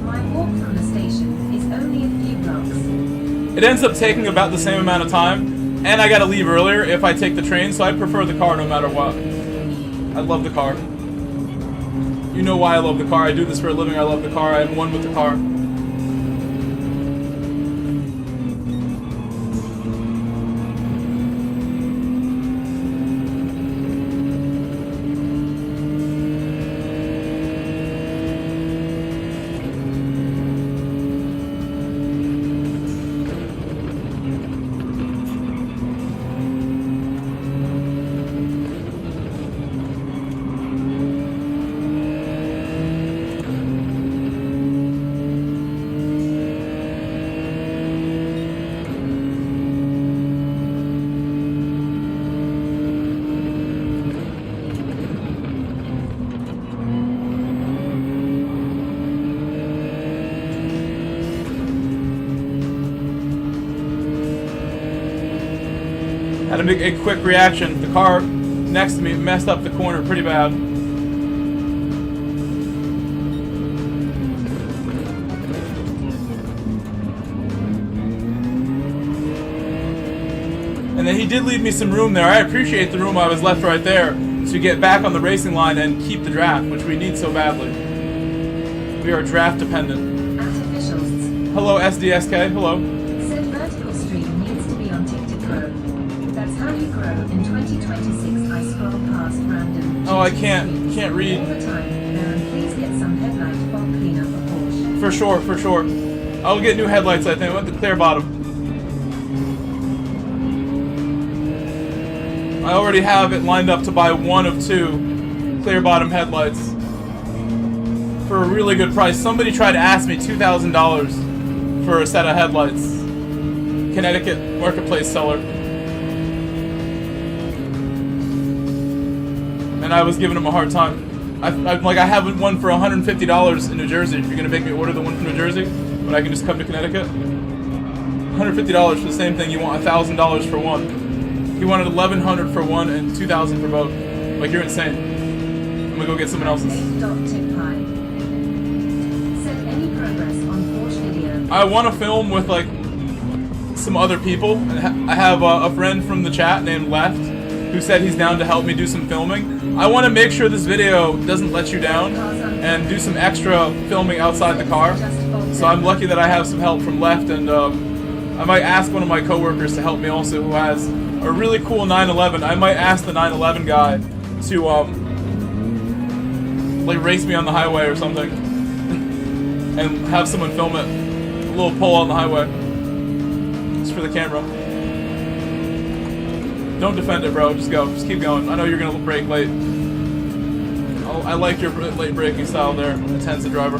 My walk from the station is only a few blocks. It ends up taking about the same amount of time, and I gotta leave earlier if I take the train, so I prefer the car no matter what. I love the car. You know why I love the car. I do this for a living. I love the car. I'm one with the car. Had a quick reaction. The car next to me messed up the corner pretty bad. And then he did leave me some room there. I appreciate the room I was left right there to get back on the racing line and keep the draft, which we need so badly. We are draft dependent. At officials. Hello, SDSK. Hello. Said vertical stream needs to be on Tick to Grow. That's how you grow. In 2026, I scroll past random. Oh, I can't read. All the time. Aaron, please get some headlight fog cleaner for Porsche. For sure, for sure. I'll get new headlights, I think. I want the clear bottom. I already have it lined up to buy one of 2 clear bottom headlights for a really good price. Somebody tried to ask me $2,000 for a set of headlights. Connecticut marketplace seller. And I was giving him a hard time. I have one for $150 in New Jersey. If you're gonna make me order the one from New Jersey, when I can just come to Connecticut, $150 for the same thing. You want $1,000 for one. He wanted $1,100 for one and $2,000 for both. Like, you're insane. I'm gonna go get someone else's. Said any progress on Porsche video. I want to film with like some other people. I have a friend from the chat named Left who said he's down to help me do some filming. I want to make sure this video doesn't let you down and do some extra filming outside the car. So I'm lucky that I have some help from Left, and I might ask one of my coworkers to help me also, who has a really cool 911. I might ask the 911 guy to like race me on the highway or something and have someone film it. A little pull on the highway. Just for the camera. Don't defend it, bro. Just go. Just keep going. I know you're gonna brake late. I like your late braking style there. Intensive driver.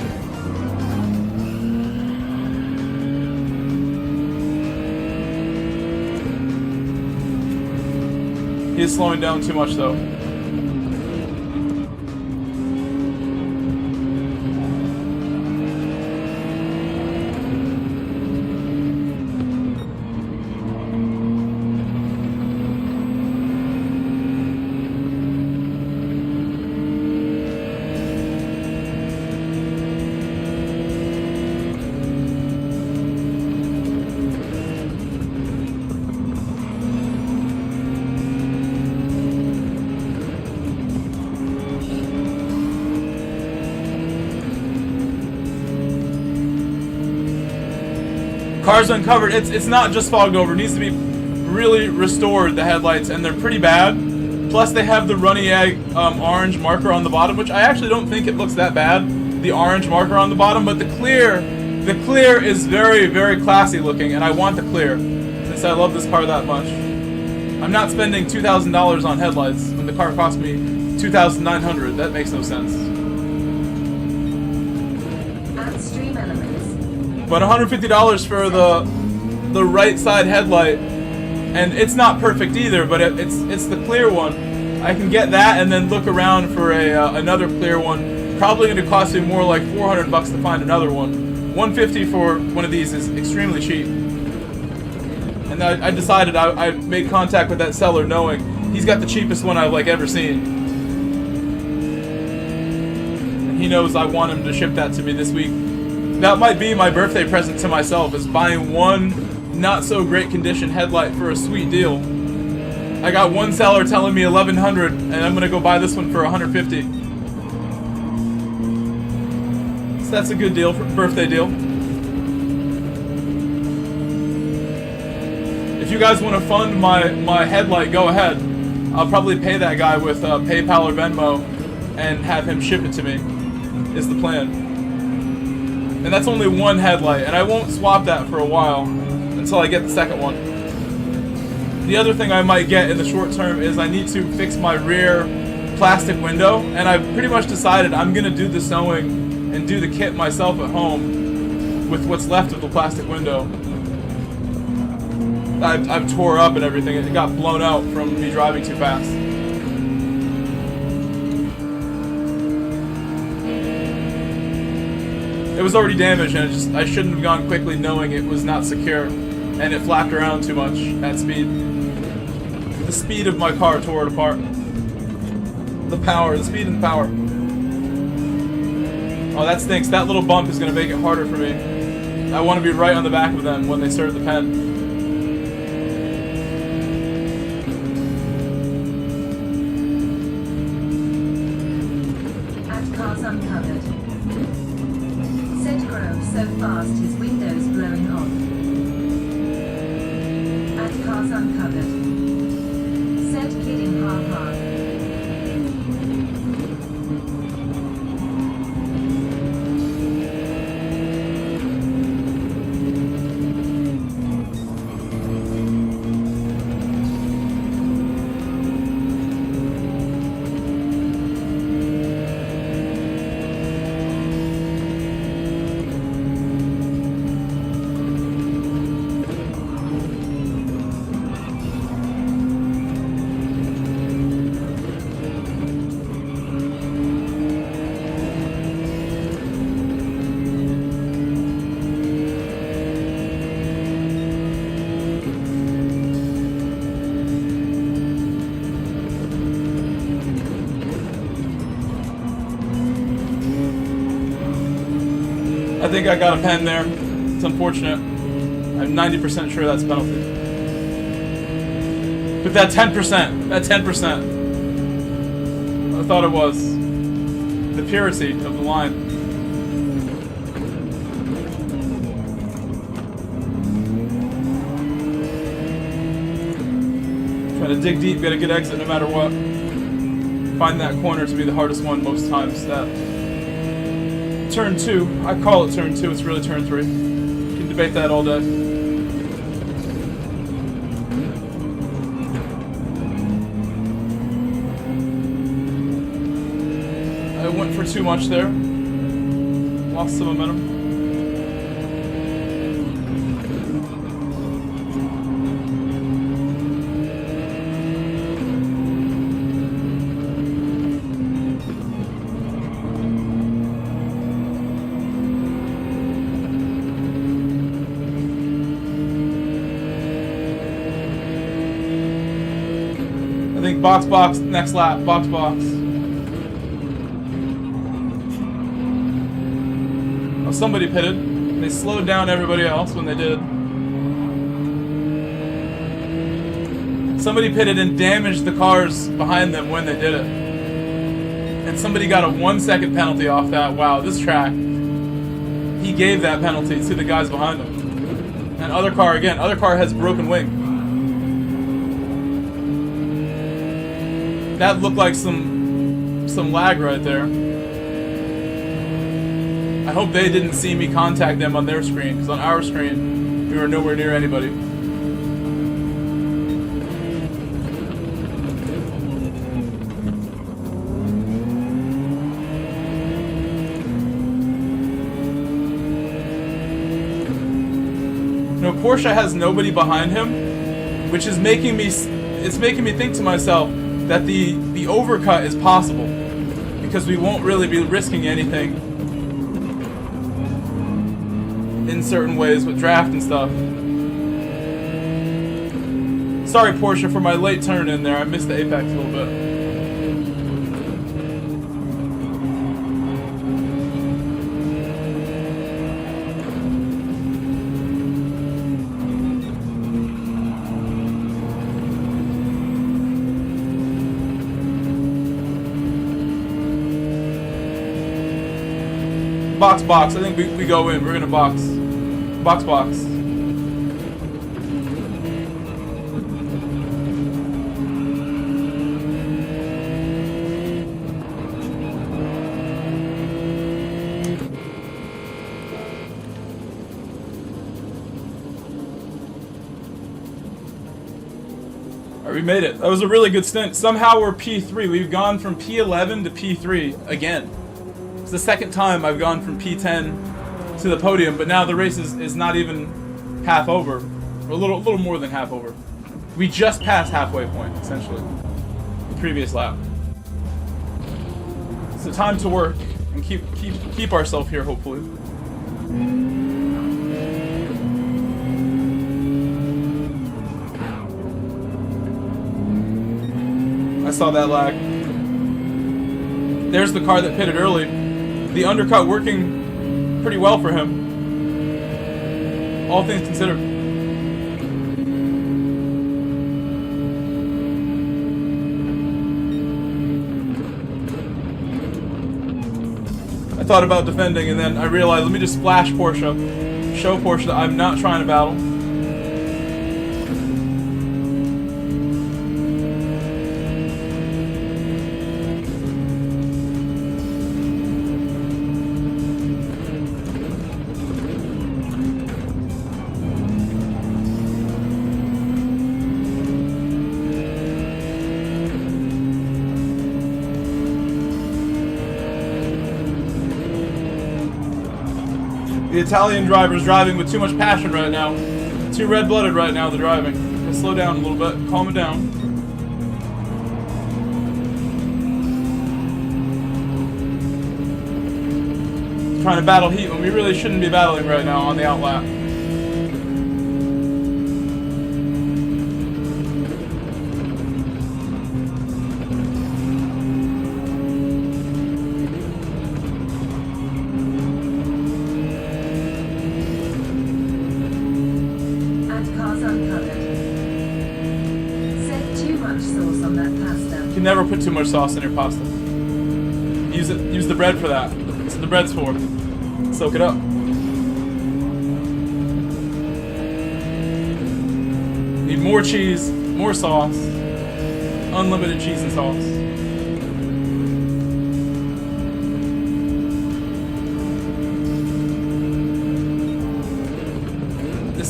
He is slowing down too much, though. Car's uncovered. It's not just fogged over. It needs to be really restored, the headlights, and they're pretty bad. Plus they have the runny egg orange marker on the bottom, which I actually don't think it looks that bad, the orange marker on the bottom, but the clear is very, very classy looking, and I want the clear since I love this car that much. I'm not spending $2,000 on headlights when the car cost me $2,900. That makes no sense. But $150 for the right side headlight, and it's not perfect either, but it's the clear one. I can get that and then look around for another clear one. Probably going to cost me more like $400 to find another one. $150 for one of these is extremely cheap. And I decided I made contact with that seller knowing he's got the cheapest one I've ever seen. And he knows I want him to ship that to me this week. That might be my birthday present to myself, is buying one not so great condition headlight for a sweet deal. I got one seller telling me $1,100, and I'm gonna go buy this one for $150. So that's a good deal, for birthday deal. If you guys want to fund my headlight, go ahead. I'll probably pay that guy with PayPal or Venmo and have him ship it to me, is the plan. And that's only one headlight, and I won't swap that for a while until I get the second one. The other thing I might get in the short term is I need to fix my rear plastic window, and I've pretty much decided I'm going to do the sewing and do the kit myself at home with what's left of the plastic window. I've tore up and everything. It got blown out from me driving too fast. It was already damaged, and I shouldn't have gone quickly knowing it was not secure, and it flapped around too much at speed. The speed of my car tore it apart. The speed and the power. Oh, that stinks. That little bump is going to make it harder for me. I want to be right on the back of them when they start the pen. At cars uncovered. So fast his windows blowing off. At cars uncovered. Said kidding, ha ha. I think I got a pen there. It's unfortunate. I'm 90% sure that's a penalty. But that 10%, that 10%. I thought it was. The purity of the line. Trying to dig deep, get a good exit no matter what. Find that corner to be the hardest one most times. That turn 2, I call it turn 2, it's really turn 3. You can debate that all day. I went for too much there. Lost some momentum. I think box, next lap, box. Oh, somebody pitted. They slowed down everybody else when they did. Somebody pitted and damaged the cars behind them when they did it. And somebody got a 1-second penalty off that. Wow, this track. He gave that penalty to the guys behind him. And other car has broken wing. That looked like some lag right there. I hope they didn't see me contact them on their screen, because on our screen, we were nowhere near anybody. You know, Porsche has nobody behind him, which is making me think to myself that the overcut is possible, because we won't really be risking anything in certain ways with draft and stuff. Sorry, Porsche, for my late turn in there. I missed the apex a little bit. Box. I think we go in. We're gonna box. Box. Alright, we made it. That was a really good stint. Somehow we're P3. We've gone from P11 to P3 again. It's the second time I've gone from P10 to the podium, but now the race is not even half over. Or a little more than half over. We just passed halfway point, essentially. The previous lap. So time to work and keep ourselves here, hopefully. I saw that lag. There's the car that pitted early. The undercut working pretty well for him. All things considered. I thought about defending, and then I realized, let me just splash Porsche. Show Porsche that I'm not trying to battle. The Italian driver's driving with too much passion right now. Too red-blooded right now, the driving. Let's slow down a little bit, calm it down. Trying to battle heat when we really shouldn't be battling right now on the outlap. can never put too much sauce in your pasta. Use the bread for that. That's what the bread's for. Soak it up. Need more cheese, more sauce, unlimited cheese and sauce.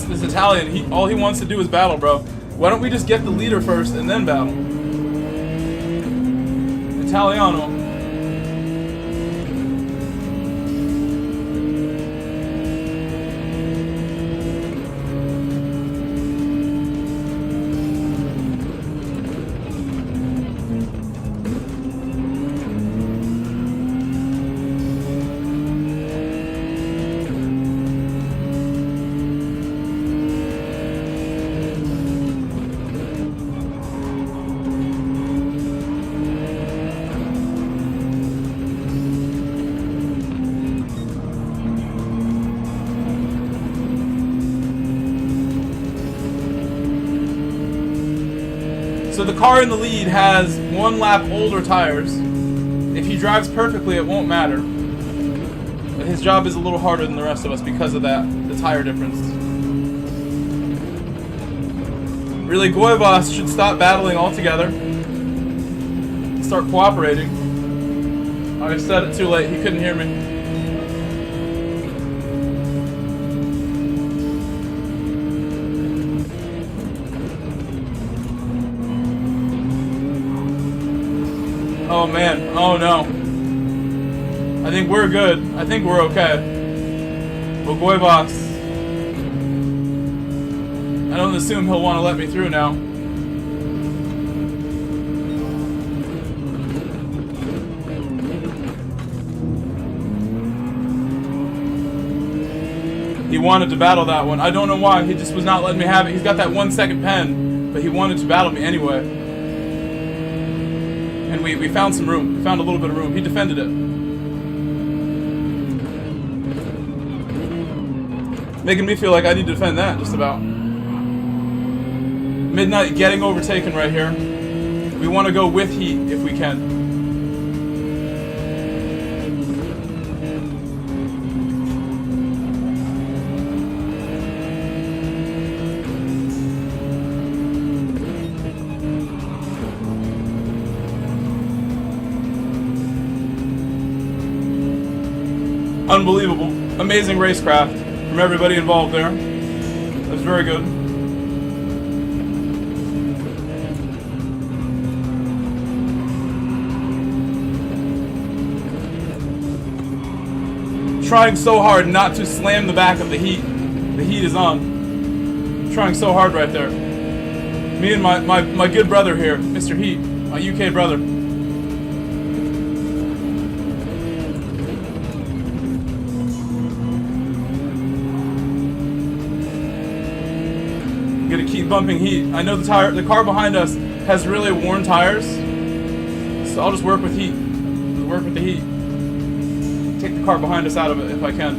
This Italian, all he wants to do is battle, bro. Why don't we just get the leader first and then battle? Italiano. So the car in the lead has 1 lap older tires. If he drives perfectly, it won't matter. But his job is a little harder than the rest of us because of that, the tire difference. Really, Goivas should stop battling altogether. Start cooperating. I said it too late, he couldn't hear me. Oh man, oh no. I think we're good. I think we're okay. But Goivas, I don't assume he'll want to let me through now. He wanted to battle that one. I don't know why, he just was not letting me have it. He's got that 1 second pen, but he wanted to battle me anyway. And we found some room. We found a little bit of room. He defended it. Making me feel like I need to defend that, just about. Midnight getting overtaken right here. We want to go with heat if we can. Unbelievable. Amazing racecraft from everybody involved there. That was very good. Trying so hard not to slam the back of the heat. The heat is on. Trying so hard right there. Me and my good brother here, Mr. Heat, my UK brother. Gonna keep bumping heat. I know the car behind us has really worn tires, so I'll just work with heat. Just work with the heat. Take the car behind us out of it if I can.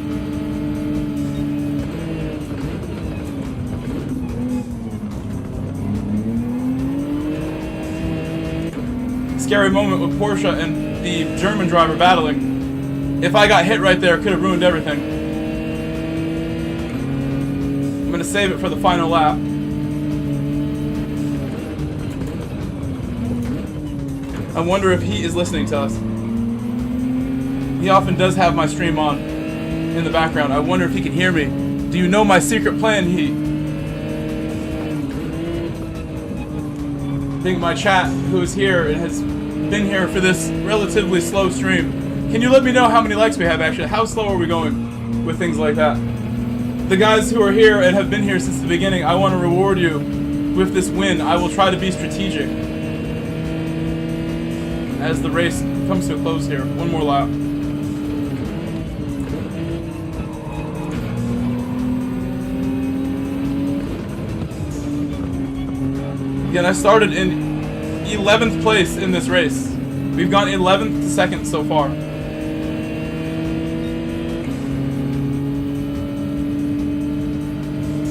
Scary moment with Porsche and the German driver battling. If I got hit right there, it could have ruined everything. I'm gonna save it for the final lap. I wonder if he is listening to us. He often does have my stream on in the background. I wonder if he can hear me. Do you know my secret plan, Heat? I think my chat, who is here and has been here for this relatively slow stream, can you let me know how many likes we have actually? How slow are we going with things like that? The guys who are here and have been here since the beginning, I want to reward you with this win. I will try to be strategic as the race comes to a close here. One more lap. Again, I started in 11th place in this race. We've gone 11th to 2nd so far.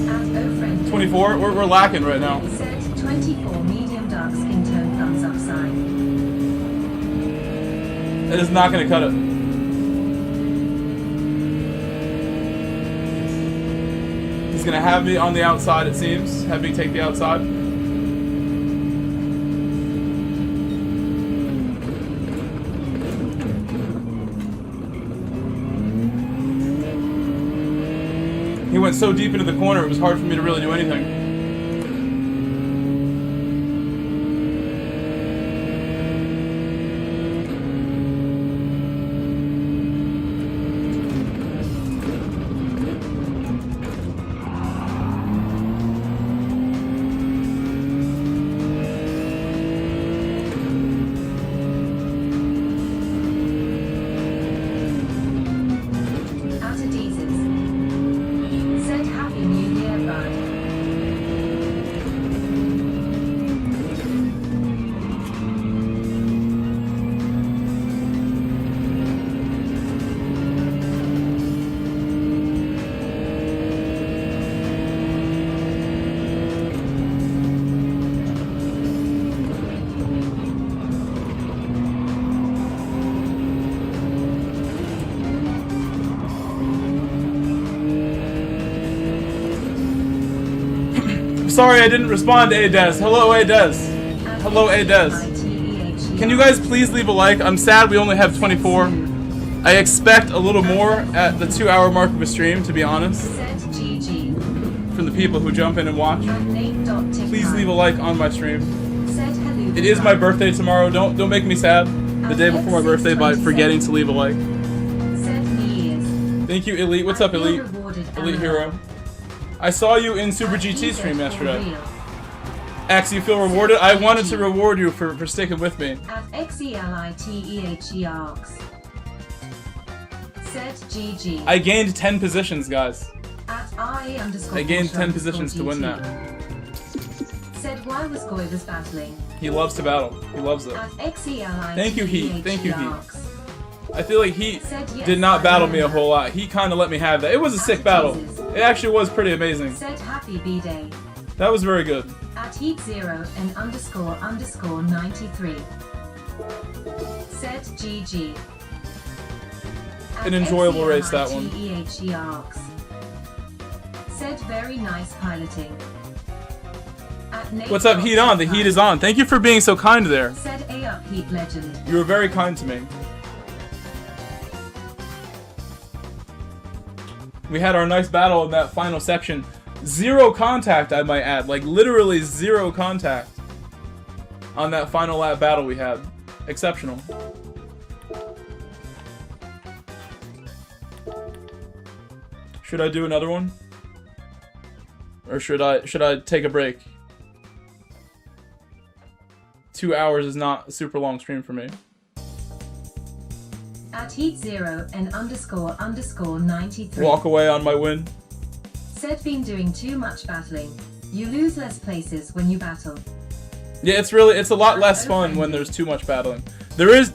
At 24? We're lacking right now. Set 24 medium dark skin tone thumbs up sign. It is not gonna cut it. He's gonna have me on the outside, it seems. Have me take the outside. He went so deep into the corner, it was hard for me to really do anything. Sorry I didn't respond to Adez. Hello Adez. Hello Adez. Can you guys please leave a like? I'm sad we only have 24. I expect a little more at the 2-hour mark of a stream, to be honest. From the people who jump in and watch. Please leave a like on my stream. It is my birthday tomorrow. Don't make me sad the day before my birthday by forgetting to leave a like. Thank you, Elite. What's up, Elite? Elite Hero. I saw you in Super GT stream yesterday. X, you feel rewarded? I wanted to reward you for sticking with me. At XELITEHE arcs. Set GG. I gained 10 positions, guys. At I gained 10 positions to win that. Said why was Goivers battling? He loves to battle. He loves it. At XELITEHE Thank you, Heat. Thank you, Heat. arcs. I feel like Heat did not battle me a whole lot. He kind of let me have that. It was a sick battle. It actually was pretty amazing. Said happy B-Day. That was very good. At Heat 0 and __ 93. Said GG. An enjoyable race, that one. XELITEHE arcs. Said very nice piloting. What's up, Heat on? The heat is on. Thank you for being so kind there. Said A up, Heat legend. You were very kind to me. We had our nice battle in that final section. 0 contact, I might add. Like, literally 0 contact on that final lap battle we had. Exceptional. Should I do another one? Or should I take a break? 2 hours is not a super long stream for me. At Heat 0 and __ 93. Walk away on my win. Said been doing too much battling. You lose less places when you battle. Yeah, it's a lot less fun when there's too much battling.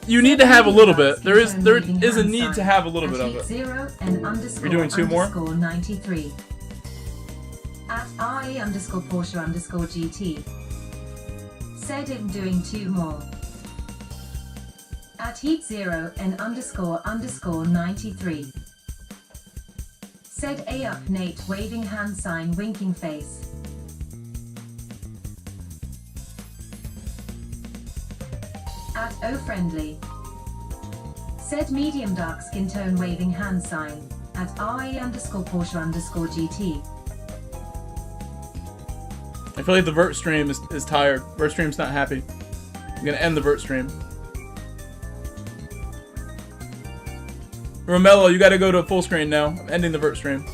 You need to have a little bit. There is a need to have a little bit of it. 0 and _ You're doing 2 more? 93. At RE _ Porsche _ GT. Said I'm doing 2 more. At Heat 0 and __ 93. Said A up, Nate waving hand sign, winking face. At O friendly. Said medium dark skin tone waving hand sign. At RE _ Porsche _ GT. I feel like the Vert stream is tired. Vert stream's not happy. I'm gonna end the Vert stream. Romello, you gotta go to full screen now. I'm ending the Vert stream.